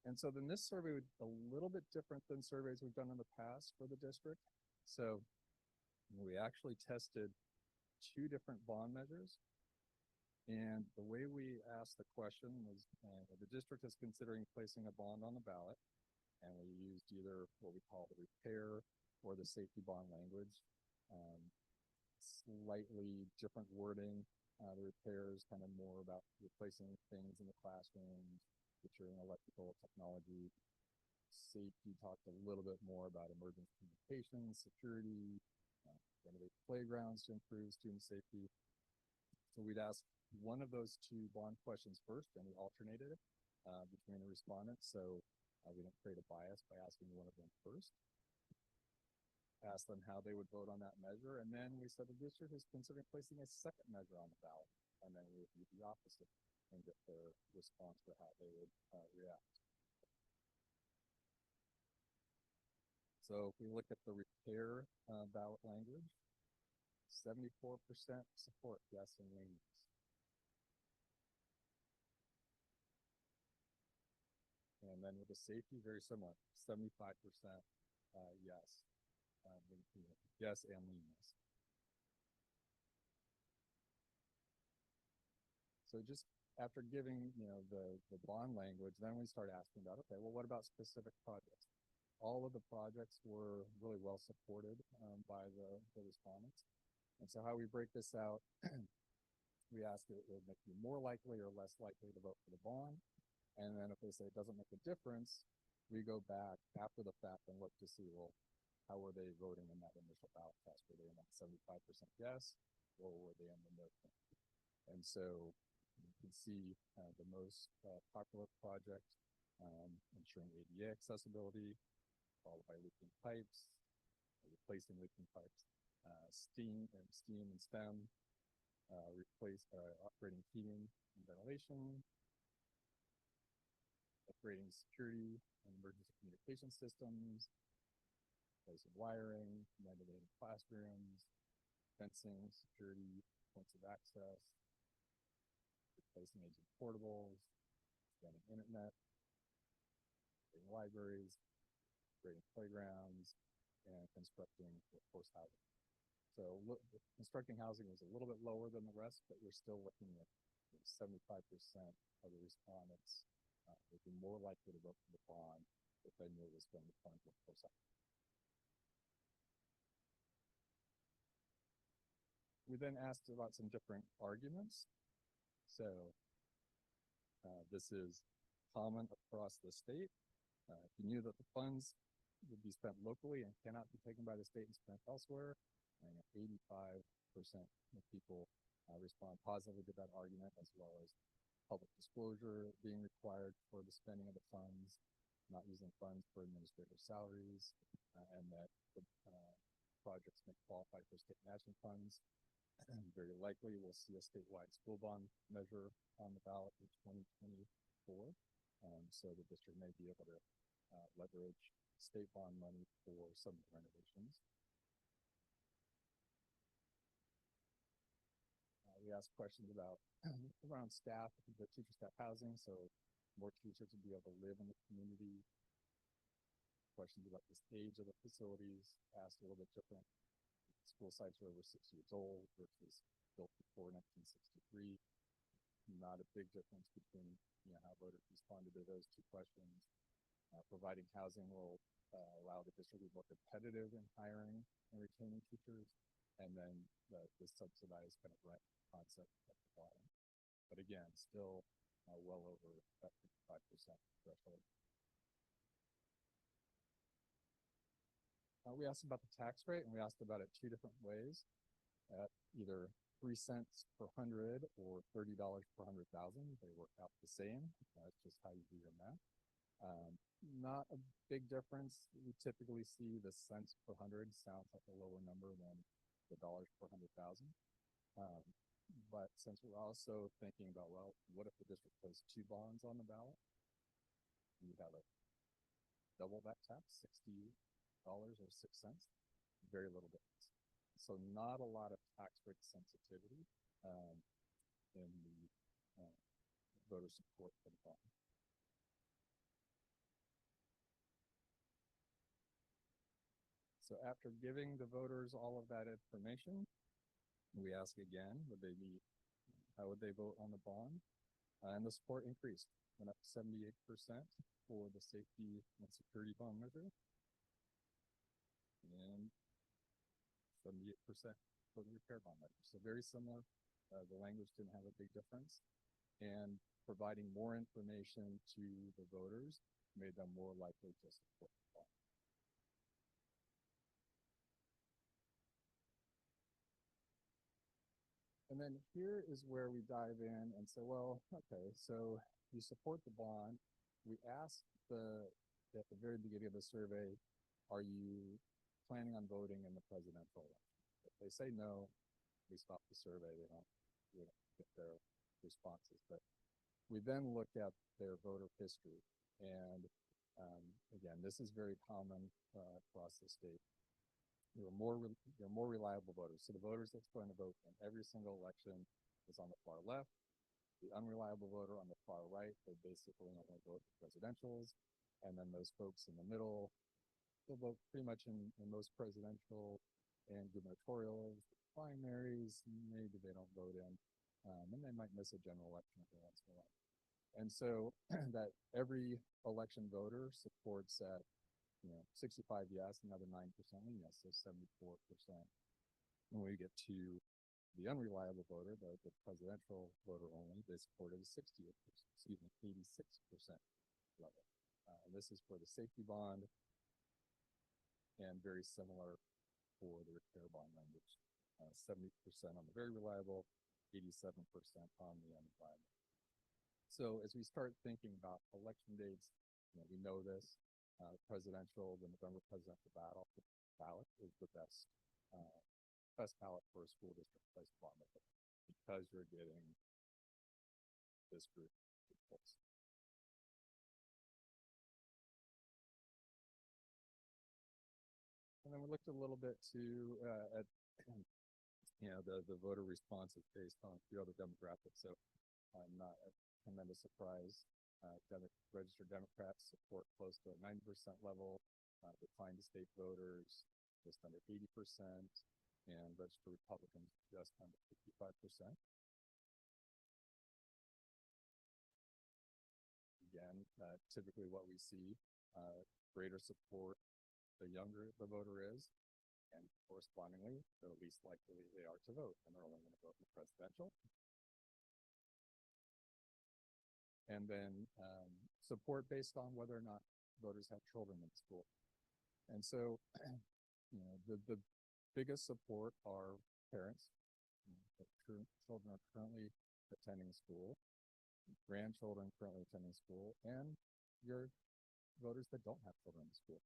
And so then this survey was a little bit different than surveys we've done in the past for the district. So we actually tested 2 different bond measures. And the way we asked the question was, the district is considering placing a bond on the ballot. And we used either what we call the repair or the safety bond language. Slightly different wording. The repair is kind of more about replacing things in the classrooms, featuring electrical technology. Safety talked a little bit more about emergency communications, security, renovate playgrounds to improve student safety. So we'd ask one of those 2 bond questions first, and we alternated it between the respondents. So we didn't create a bias by asking one of them first. Asked them how they would vote on that measure, and then we said the district is considering placing a second measure on the ballot, and then we would do the opposite and get their response for how they would react. So if we look at the repair ballot language, 74% support yes and leans. And then with the safety, very similar, 75% yes. Yes and leanness. So just after giving the bond language, then we start asking about, okay, well, what about specific projects? All of the projects were really well supported by the respondents. And so how we break this out, we ask if it would make you more likely or less likely to vote for the bond. And then if they say it doesn't make a difference, we go back after the fact and look to see, well, how were they voting in that initial ballot test? Were they in that 75% yes, or were they in the no? And so you can see the most popular project, ensuring ADA accessibility, followed by leaking pipes, replacing leaking pipes, steam and STEM, upgrading heating and ventilation, upgrading security and emergency communication systems, replacing wiring, renovating classrooms, fencing, security, points of access, replacing aging portables, expanding internet, creating libraries, creating playgrounds, and constructing workforce housing. So constructing housing was a little bit lower than the rest, but we're still looking at 75% of the respondents would be more likely to vote for the bond if they knew it was going to fund workforce housing. We then asked about some different arguments. So this is common across the state. If you knew that the funds would be spent locally and cannot be taken by the state and spent elsewhere, and 85% of people respond positively to that argument, as well as public disclosure being required for the spending of the funds, not using funds for administrative salaries, and that the projects may qualify for state matching funds. And very likely we'll see a statewide school bond measure on the ballot in 2024. So the district may be able to leverage state bond money for some renovations. We asked questions about around staff, the teacher staff housing, so more teachers would be able to live in the community. Questions about the age of the facilities, asked a little bit different. School sites are over 6 years old versus built before 1963. Not a big difference between how voters responded to those two questions. Providing housing will allow the district to be more competitive in hiring and retaining teachers, and then the subsidized kind of rent concept at the bottom. But again, still well over that 55% threshold. We asked about the tax rate, and we asked about it two different ways, at either 3 cents per 100 or $30 per 100,000. They work out the same. That's just how you do your math. Not a big difference. We typically see the cents per 100 sounds like a lower number than the dollars per 100,000. But since we're also thinking about, well, what if the district placed 2 bonds on the ballot? You'd have a double that tax, $60 or 6 cents, very little difference. So not a lot of tax rate sensitivity in the voter support for the bond. So after giving the voters all of that information, we ask again, how would they vote on the bond? And the support increased, went up 78% for the safety and security bond measure, and 78% for the repair bond measure. So very similar. The language didn't have a big difference. And providing more information to the voters made them more likely to support the bond. And then here is where we dive in and say, well, okay, so you support the bond. We asked at the very beginning of the survey, are you planning on voting in the presidential election? If they say no, we stop the survey. We don't get their responses. But we then look at their voter history. And again, this is very common across the state. You're more reliable voters. So the voters that's going to vote in every single election is on the far left. The unreliable voter on the far right, they basically only vote for presidentials. And then those folks in the middle, they'll vote pretty much in most presidential and gubernatorial primaries. Maybe they don't vote in, and they might miss a general election every once in a while. And so that every election voter supports that, 65 yes, another 9% yes, so 74%. When we get to the unreliable voter, the presidential voter only, they supported a 86% level. And this is for the safety bond, and very similar for the repair bond language. 70% on the very reliable, 87% on the unreliable. So as we start thinking about election dates, we know this. The November presidential ballot is the best ballot for a school district place bond because you're getting this group of folks. And then we looked a little bit at the voter response is based on a few other demographics, so not a tremendous surprise. Registered Democrats support close to a 90% level, declined to state voters just under 80%, and registered Republicans just under 55%. Again, typically what we see, greater support the younger the voter is, and correspondingly, the least likely they are to vote, and they're only going to vote in the presidential. And then support based on whether or not voters have children in school. And so, the biggest support are parents. The children are currently attending school, grandchildren currently attending school, and your voters that don't have children in school.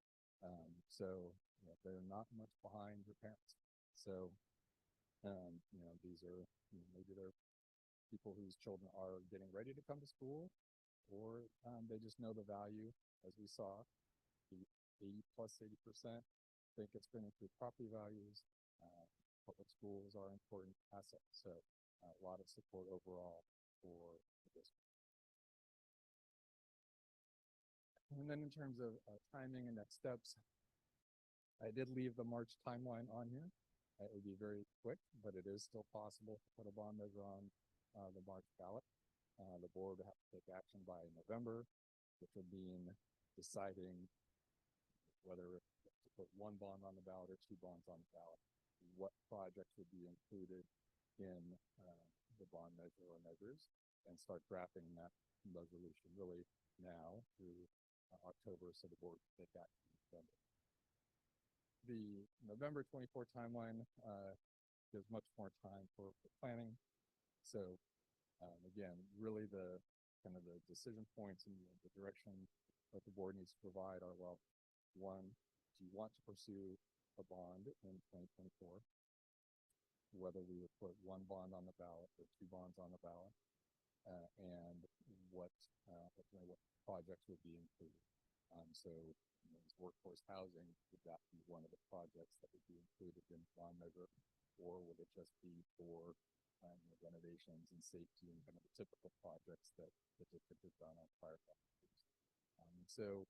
So they're not much behind your parents. So, these are maybe they're people whose children are getting ready to come to school, or they just know the value, as we saw, the 80% think it's going to improve property values. Public schools are an important asset. So a lot of support overall for the district. And then in terms of timing and next steps, I did leave the March timeline on here. It would be very quick, but it is still possible to put a bond measure on the March ballot. The board would have to take action by November, which would mean deciding whether to put one bond on the ballot or two bonds on the ballot, what projects would be included in the bond measure or measures, and start drafting that resolution really now through October, so the board can take action in November. The November 24 timeline gives much more time for planning. So again, really the kind of the decision points and the direction that the board needs to provide are, well, one, do you want to pursue a bond in 2024? Whether we would put one bond on the ballot or two bonds on the ballot, and what projects would be included. So workforce housing, would that be one of the projects that would be included in the bond measure, or would it just be for renovations and safety and kind of the typical projects that the district has done on prior projects? So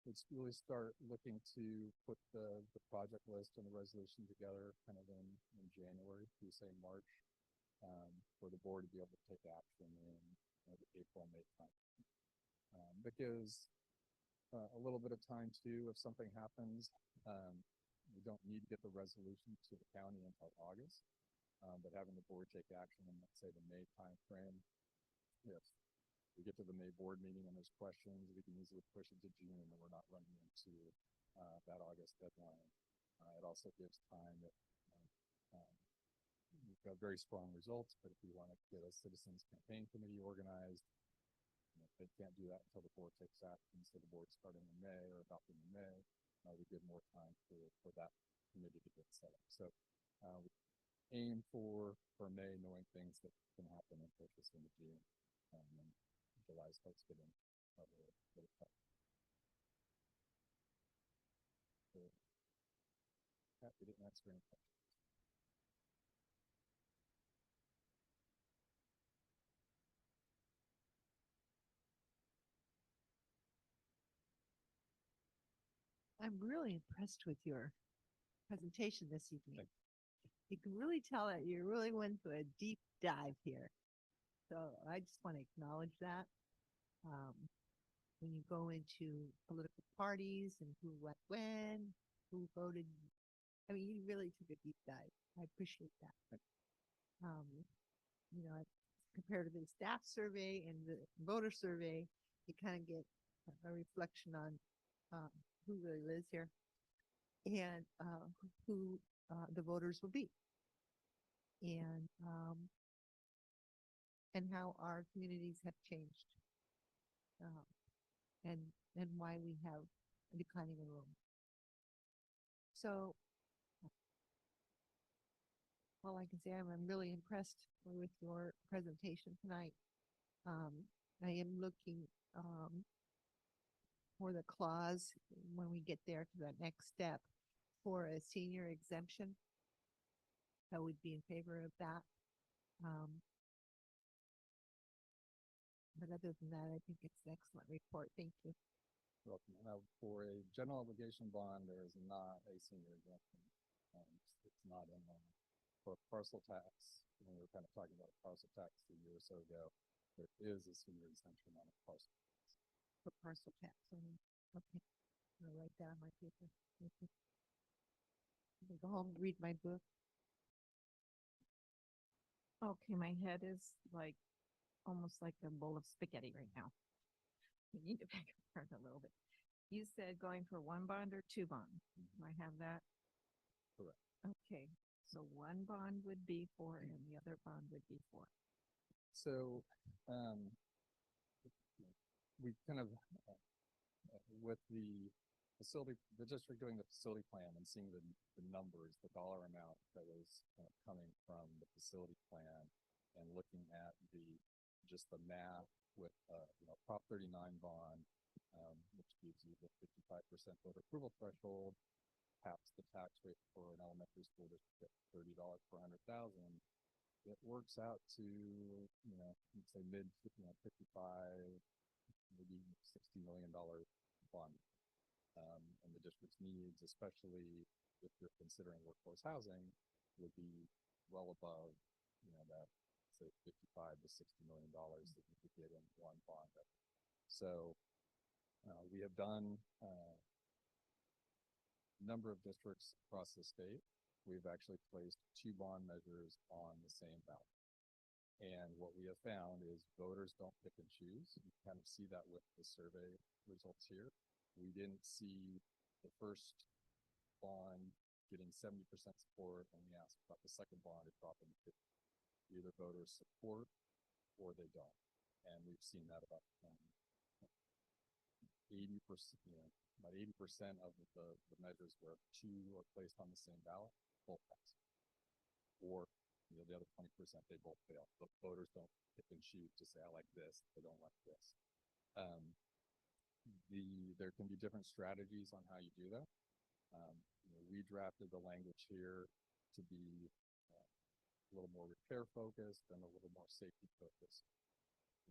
let's really start looking to put the project list and the resolution together kind of in January through say March, for the board to be able to take action in the April, May time. That gives a little bit of time too. If something happens, we don't need to get the resolution to the county until August, but having the board take action in, let's say, the May time frame, if we get to the May board meeting and there's questions, we can easily push it to June, and we're not running into that August deadline. It also gives time that we've got very strong results, but if we want to get a citizens campaign committee organized, they can't do that until the board takes action. So the board starting in May or adopting in May, we give more time for that committee to get set up. So we aim for May, knowing things that can happen and push us into June. And July starts getting a little tough. So, Pat, we didn't answer any questions. I'm really impressed with your presentation this evening. You can really tell that you really went through a deep dive here. So I just want to acknowledge that. When you go into political parties and who went when, who voted, I mean, you really took a deep dive. I appreciate that. Compared to the staff survey and the voter survey, you kind of get a reflection on who really lives here and who the voters will be, and how our communities have changed, and why we have a declining enrollment. So all I can say, I'm really impressed with your presentation tonight. I am looking for the clause when we get there to that next step for a senior exemption. So we'd be in favor of that. Um, but other than that, I think it's an excellent report. Thank you. Welcome. Now, for a general obligation bond, there is not a senior exemption. It's not in for parcel tax. When we were kind of talking about parcel tax a year or so ago, there is a senior exemption on a parcel. For parcel tax. Okay. I'll write down my paper. Thank you. I'm gonna go home and read my book. Okay, my head is like, almost like a bowl of spaghetti right now. We need to back apart a little bit. You said going for one bond or two bond. Do I have that? Correct. Okay, so one bond would be for and the other bond would be for. So, we kind of, with the facility, the district doing the facility plan and seeing the numbers, the dollar amount that was coming from the facility plan, and looking at just the math with, Prop 39 bond, which gives you the 55% voter approval threshold, caps the tax rate for an elementary school district at $30 per 100,000. It works out to, let's say mid, 55, maybe $60 million bond. And the district's needs, especially if you're considering workforce housing, would be well above, that, say, $55 to $60 million that you could get in one bond. So we have done a number of districts across the state. We've actually placed two bond measures on the same ballot. And what we have found is voters don't pick and choose. You kind of see that with the survey results here. We didn't see the first bond getting 70% support, and we asked about the second bond, it dropped into 50. Either voters support or they don't. And we've seen that about 80%, about 80% of the measures where two are placed on the same ballot, both pass. Or the other 20%, they both fail. The voters don't pick and choose to say, I like this, they don't like this. There can be different strategies on how you do that. We drafted the language here to be a little more repair focused and a little more safety focused.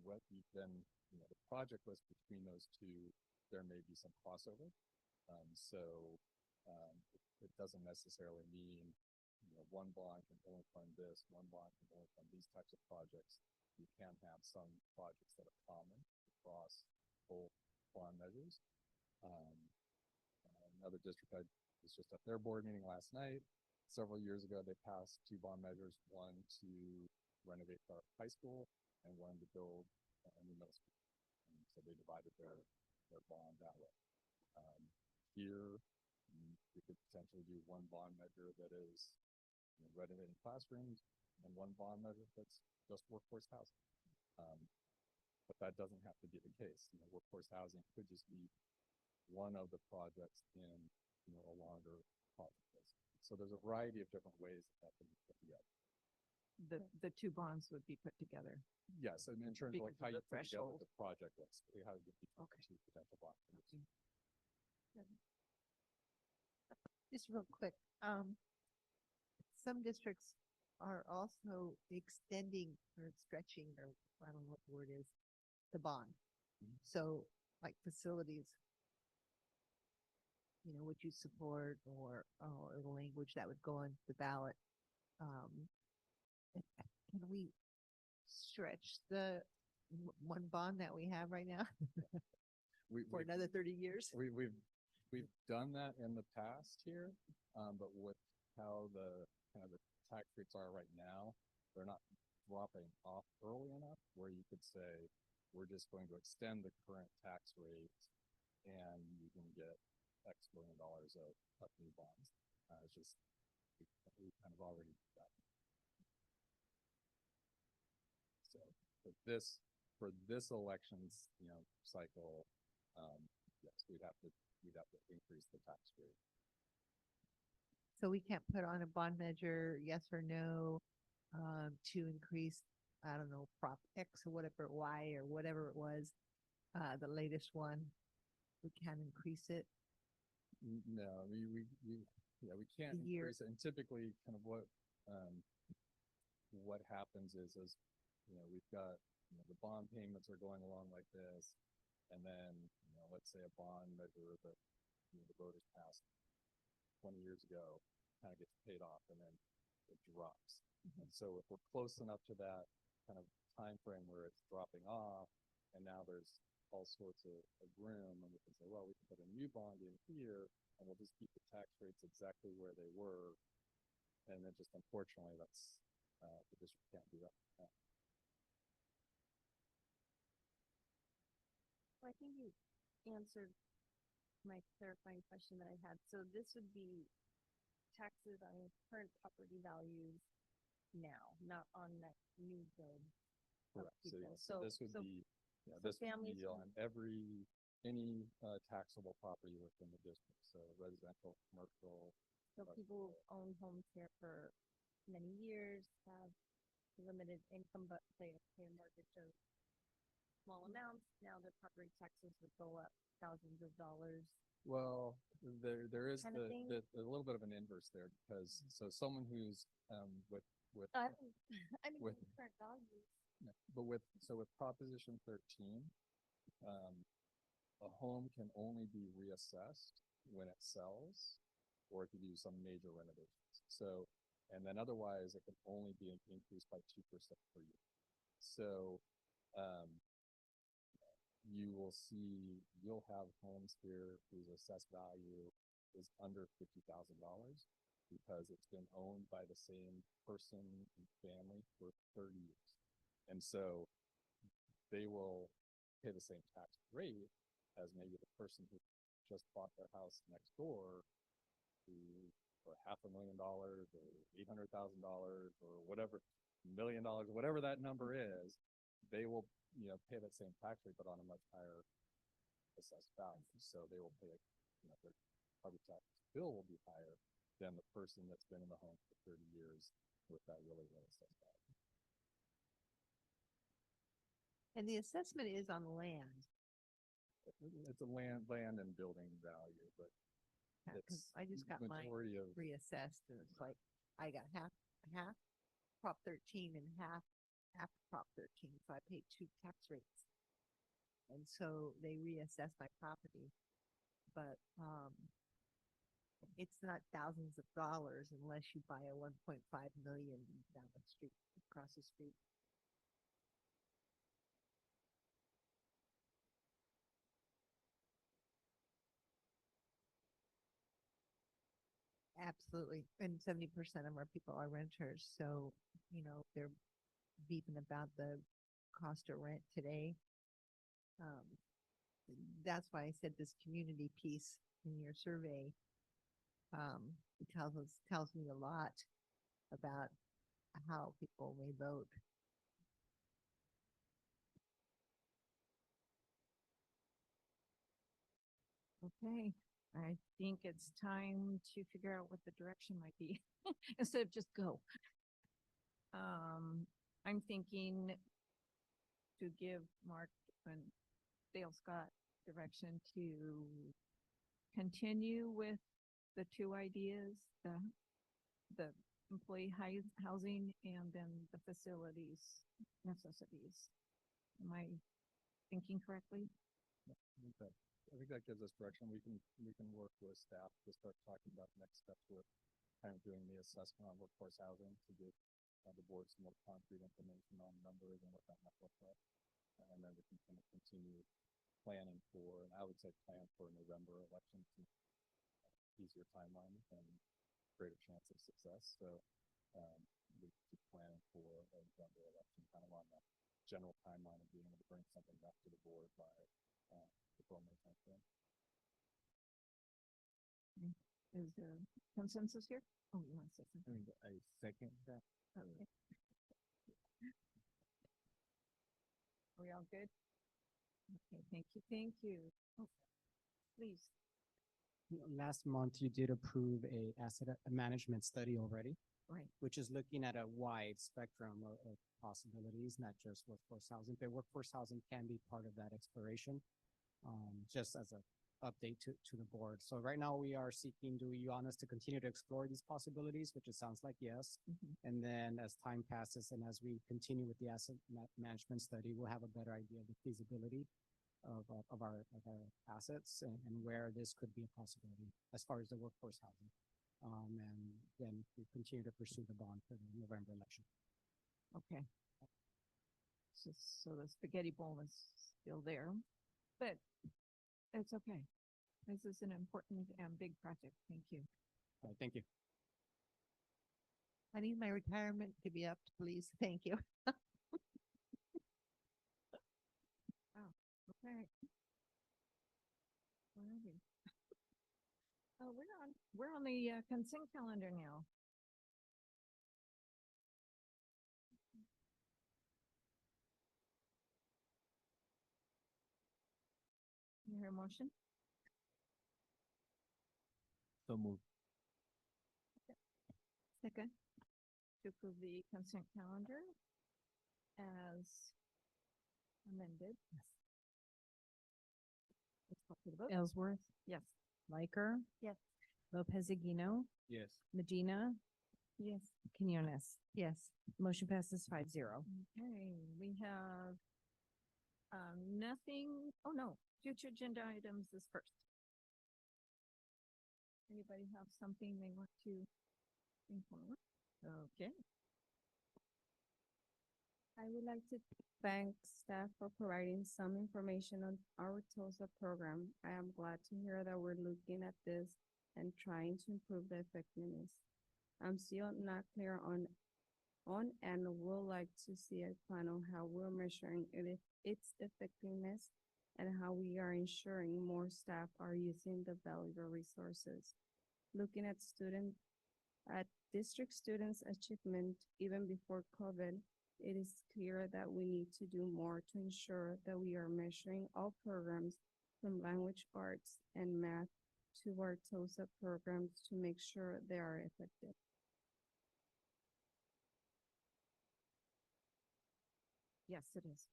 What you then, the project list between those two, there may be some crossover. It doesn't necessarily mean, one bond can only fund this, one bond can only fund these types of projects. You can have some projects that are common across both bond measures. Another district I was just at their board meeting last night. Several years ago, they passed two bond measures, one to renovate our high school and one to build a new middle school. And so they divided their bond that way. Here, you could potentially do one bond measure that is renovating classrooms and one bond measure that's just workforce housing. But that doesn't have to be the case. Workforce housing could just be one of the projects in a longer project list. So there's a variety of different ways that can be put together. The two bonds would be put together. Yes, and in terms of like Because how of you the put together threshold. the project list, how you get Okay. two potential bond measures. Just real quick, some districts are also extending or stretching, or I don't know what the word is, the bond. So like facilities, would you support or the language that would go on the ballot? Can we stretch the one bond that we have right now for another 30 years? We've done that in the past here, but with how the tax rates are right now, they're not dropping off early enough where you could say we're just going to extend the current tax rate and you can get X million dollars of new bonds. It's just we kind of already did that. So for this elections cycle, yes, we'd have to increase the tax rate. So we can't put on a bond measure, yes or no, to increase, I don't know, Prop X or whatever, Y or whatever it was, the latest one. We can't increase it. No, we can't The year. increase it. And typically, kind of what what happens is, we've got, the bond payments are going along like this, and then, let's say a bond measure that, the voters passed 20 years ago kind of gets paid off and then it drops. And so if we're close enough to that kind of time frame where it's dropping off, and now there's all sorts of room, and we can say, well, we can put a new bond in here, and we'll just keep the tax rates exactly where they were. And then just unfortunately, that's the district can't do that. I think you answered my clarifying question that I had. So this would be taxes on current property values now, not on that new build. Correct. So, upkeep. yeah, so this would be, this would families be who- on any taxable property within the district. So residential, commercial. So people who own homes here for many years, have limited income, but they pay a mortgage of small amounts. Now their property taxes would go up thousands of dollars. Well, there is Kind of thing? a little bit of an inverse there, because so someone who's with I mean, With- current values. yeah, but with Proposition 13, a home can only be reassessed when it sells, or if you do some major renovations. So, and then otherwise it can only be increased by 2% per year. So, you'll have homes here whose assessed value is under $50,000 because it's been owned by the same person and family for 30 years. And so they will pay the same tax rate as maybe the person who just bought their house next door who, for $500,000 or $800,000 or whatever, $1 million, whatever that number is, they will, pay that same tax rate, but on a much higher assessed value. So they will pay, their property tax bill will be higher than the person that's been in the home for 30 years with that really low assessed value. And the assessment is on land. It's a land and building value, but Yeah, 'cause it's I just got mine majority of reassessed and it's like, I got half Prop 13 and half Prop 13, so I paid two tax rates. And so they reassessed my property, but, it's not thousands of dollars unless you buy a 1.5 million down the street, across the street. Absolutely. And 70% of our people are renters. So, they're beeping about the cost of rent today. That's why I said this community piece in your survey, it tells me a lot about how people may vote. Okay, I think it's time to figure out what the direction might be instead of just go. I'm thinking to give Mark and Dale Scott direction to continue with the two ideas, the employee housing and then the facilities necessities. Am I thinking correctly? I think that gives us direction. We can work with staff to start talking about next steps with kind of doing the assessment on workforce housing to give the board some more concrete information on numbers and what that might look like. And then we can kind of continue planning for, and I would say plan for November election to easier timeline and greater chance of success. So we keep planning for a November election kind of on that general timeline of being able to bring something back to the board by April, May timeframe. Is there consensus here? Oh, you want to say something? I second that. Okay. Are we all good? Okay, thank you, thank you. Oh, please. Last month, you did approve a asset management study already, Right. which is looking at a wide spectrum of possibilities, not just workforce housing, but workforce housing can be part of that exploration. Just as a update to the board. So right now we are seeking, do you want us to continue to explore these possibilities, which it sounds like yes. And then as time passes and as we continue with the asset management study, we'll have a better idea of the feasibility of our assets and where this could be a possibility as far as the workforce housing. And then we continue to pursue the bond for the November election. Okay. So the spaghetti bowl is still there, but it's okay. This is an important and big project. Thank you. All right, thank you. I need my retirement to be up, please. Thank you. Okay. Where are we? Oh, we're on the consent calendar now. You hear a motion? So moved. Second. To approve the consent calendar as amended. Let's call for the vote. Ellsworth, Yes. Riker. Yes. Lopez Aguino, Yes. Medina, Yes. Quinones. Yes. Motion passes 5-0. Okay, we have nothing, oh no, future agenda items is first. Anybody have something they want to bring forward? Okay. I would like to thank staff for providing some information on our TOSA program. I am glad to hear that we're looking at this and trying to improve the effectiveness. I'm still not clear on and would like to see a plan on how we're measuring its effectiveness and how we are ensuring more staff are using the valuable resources. Looking at district students' achievement even before COVID, it is clear that we need to do more to ensure that we are measuring all programs from language arts and math to our TOSA programs to make sure they are effective. Yes, it is.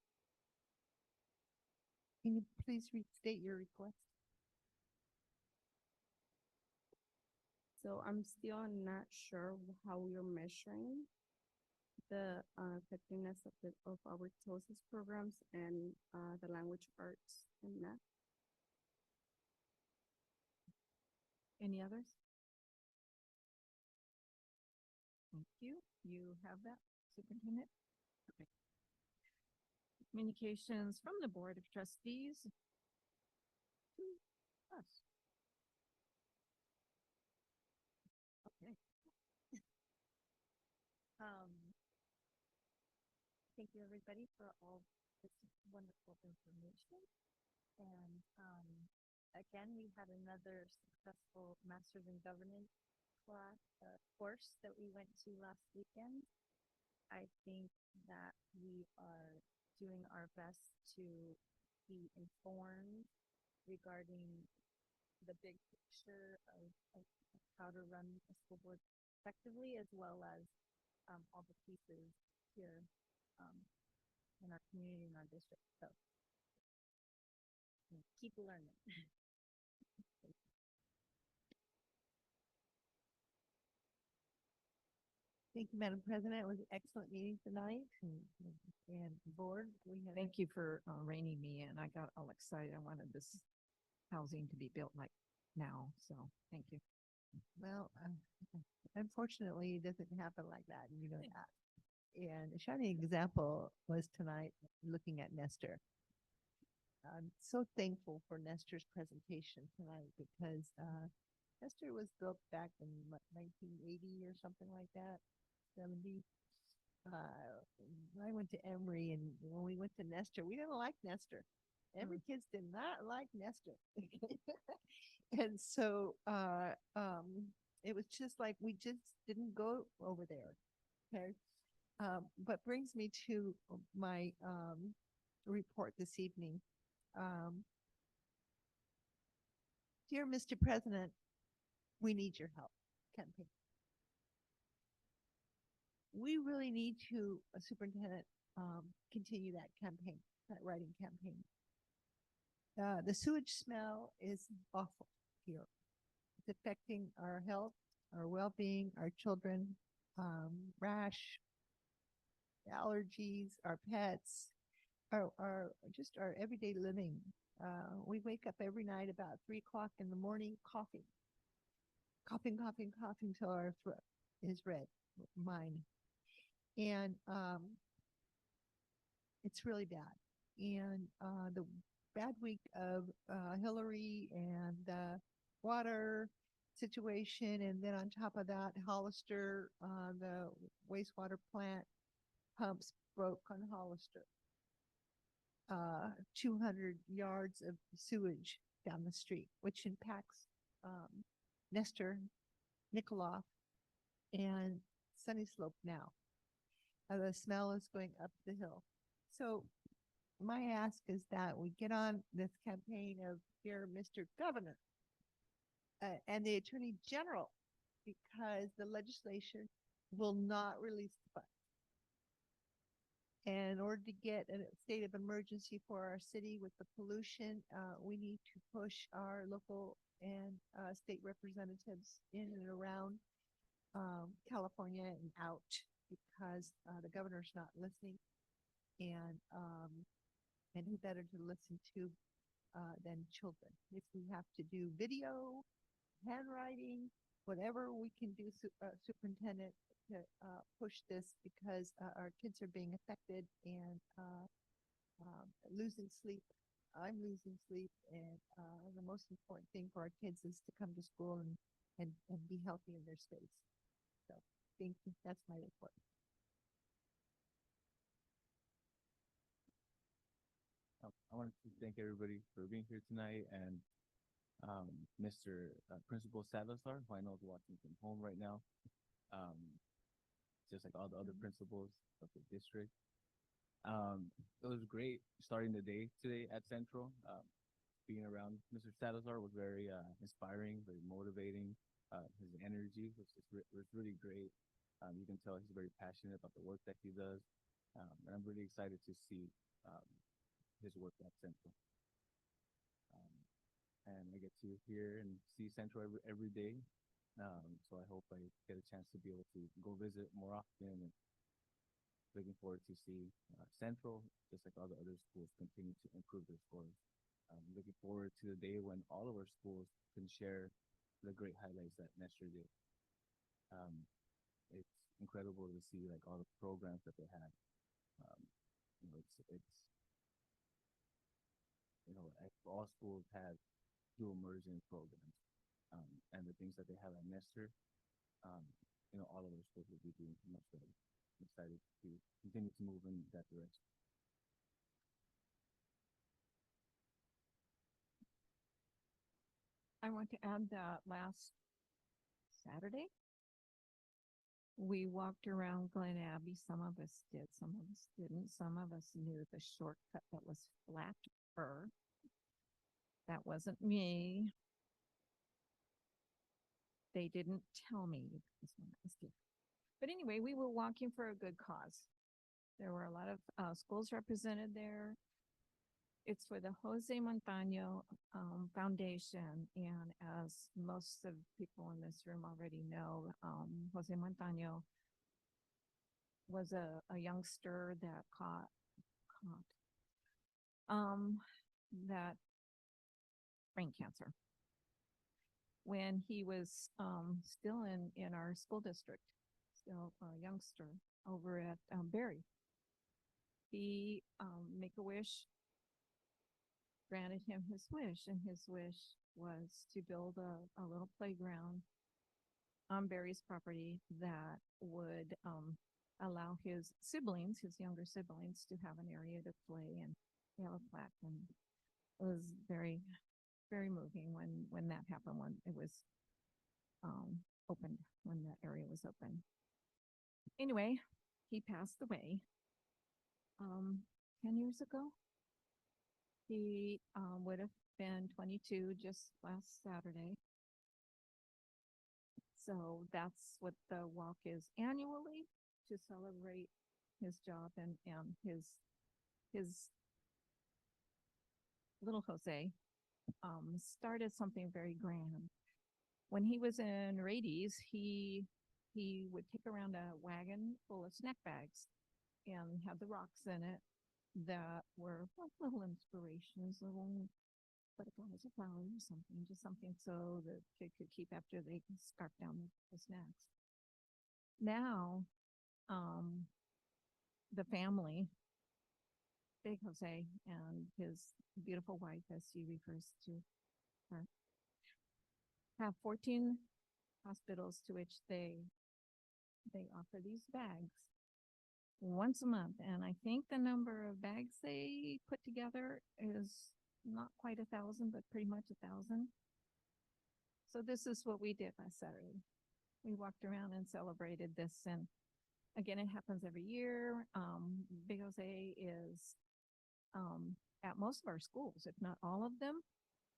Can you please restate your request? So I'm still not sure how we are measuring the effectiveness of our TOSAS programs and the language arts and math. Any others? Thank you. You have that, Superintendent? Okay. Communications from the Board of Trustees to us. Okay. Thank you, everybody, for all this wonderful information. And again, we had another successful Masters in Governance course that we went to last weekend. I think that we are doing our best to be informed regarding the big picture of how to run a school board effectively, as well as all the pieces here in our community, in our district. So keep learning. Thank you, Madam President. It was an excellent meeting tonight and board. We had Thank you for reining me in. I got all excited. I wanted this housing to be built like now. So thank you. Well, unfortunately, it doesn't happen like that. You know that. And a shining example was tonight looking at Nestor. I'm so thankful for Nestor's presentation tonight because Nestor was built back in what, 1980 or something like that, 70. I went to Emory, and when we went to Nestor, we didn't like Nestor. Emory kids did not like Nestor. And so it was just like we just didn't go over there. Okay. But brings me to my report this evening. Dear Mr. President, we need your help campaign. We really need to, Superintendent, continue that campaign, that writing campaign. The sewage smell is awful here. It's affecting our health, our well-being, our children, rash, allergies, our pets, our just our everyday living. We wake up every night about 3 o'clock in the morning coughing, coughing till our throat is red, mine. And it's really bad. And the bad week of Hillary and the water situation, and then on top of that, Hollister, the wastewater plant pumps broke on Hollister. 200 yards of sewage down the street, which impacts Nestor, Nikoloff, and Sunny Slope now. The smell is going up the hill. So my ask is that we get on this campaign of Dear Mr. Governor and the Attorney General, because the legislation will not release the funds. And in order to get a state of emergency for our city with the pollution, we need to push our local and state representatives in and around California and out, because the governor's not listening. And who better to listen to than children? If we have to do video, handwriting, whatever we can do, superintendent, to push this, because our kids are being affected and losing sleep. I'm losing sleep, and the most important thing for our kids is to come to school and be healthy in their space. So thank you. That's my report. I want to thank everybody for being here tonight, and Mr. Principal Salazar, who I know is watching from home right now, just like all the other principals of the district. It was great starting the day today at Central. Being around Mr. Salazar was very inspiring, very motivating. His energy was really great. You can tell he's very passionate about the work that he does, and I'm really excited to see his work at Central. And I get to hear and see Central every day. So I hope I get a chance to be able to go visit more often, and looking forward to see Central, just like all the other schools, continue to improve their scores. Looking forward to the day when all of our schools can share the great highlights that Nestor did. It's incredible to see like all the programs that they had. All schools have dual immersion programs, and the things that they have at Nestor, all of our schools will be doing much better. I'm excited to continue to move in that direction. I want to add that last Saturday, we walked around Glen Abbey. Some of us did, some of us didn't. Some of us knew the shortcut that was flatter. That wasn't me. They didn't tell me this one was different. But anyway, we were walking for a good cause. There were a lot of schools represented there. It's for the Jose Montano Foundation, and as most of people in this room already know, Jose Montano was a youngster that caught that brain cancer when he was still in our school district, still a youngster over at Berry. He Make-A-Wish granted him his wish, and his wish was to build a little playground on Berry's property that would allow his siblings, his younger siblings, to have an area to play and have a plaque. And it was very, very moving when that happened, when it was opened, when that area was open. Anyway, he passed away 10 years ago. He would have been 22 just last Saturday. So that's what the walk is annually, to celebrate his job and his little Jose, started something very grand. When he was in Rades, he would take around a wagon full of snack bags and have the rocks in it that were like little inspirations, little butterflies or flowers or something, just something so the kid could keep after they scarf down the snacks. Now, the family, Big Jose and his beautiful wife, as he refers to her, have 14 hospitals to which they offer these bags once a month. And I think the number of bags they put together is not quite 1,000, but pretty much 1,000. So this is what we did last Saturday. We walked around and celebrated this. And again, it happens every year. Big Jose is at most of our schools, if not all of them,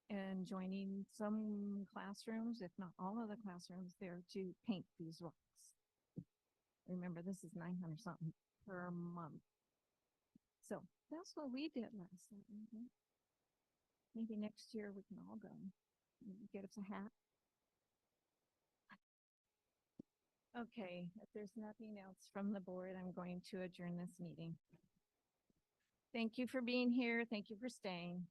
and joining some classrooms, if not all of the classrooms, there to paint these rocks. Remember, this is 900 something per month. So that's what we did last Saturday. Maybe next year we can all go. Get us a hat. Okay, if there's nothing else from the board, I'm going to adjourn this meeting. Thank you for being here. Thank you for staying.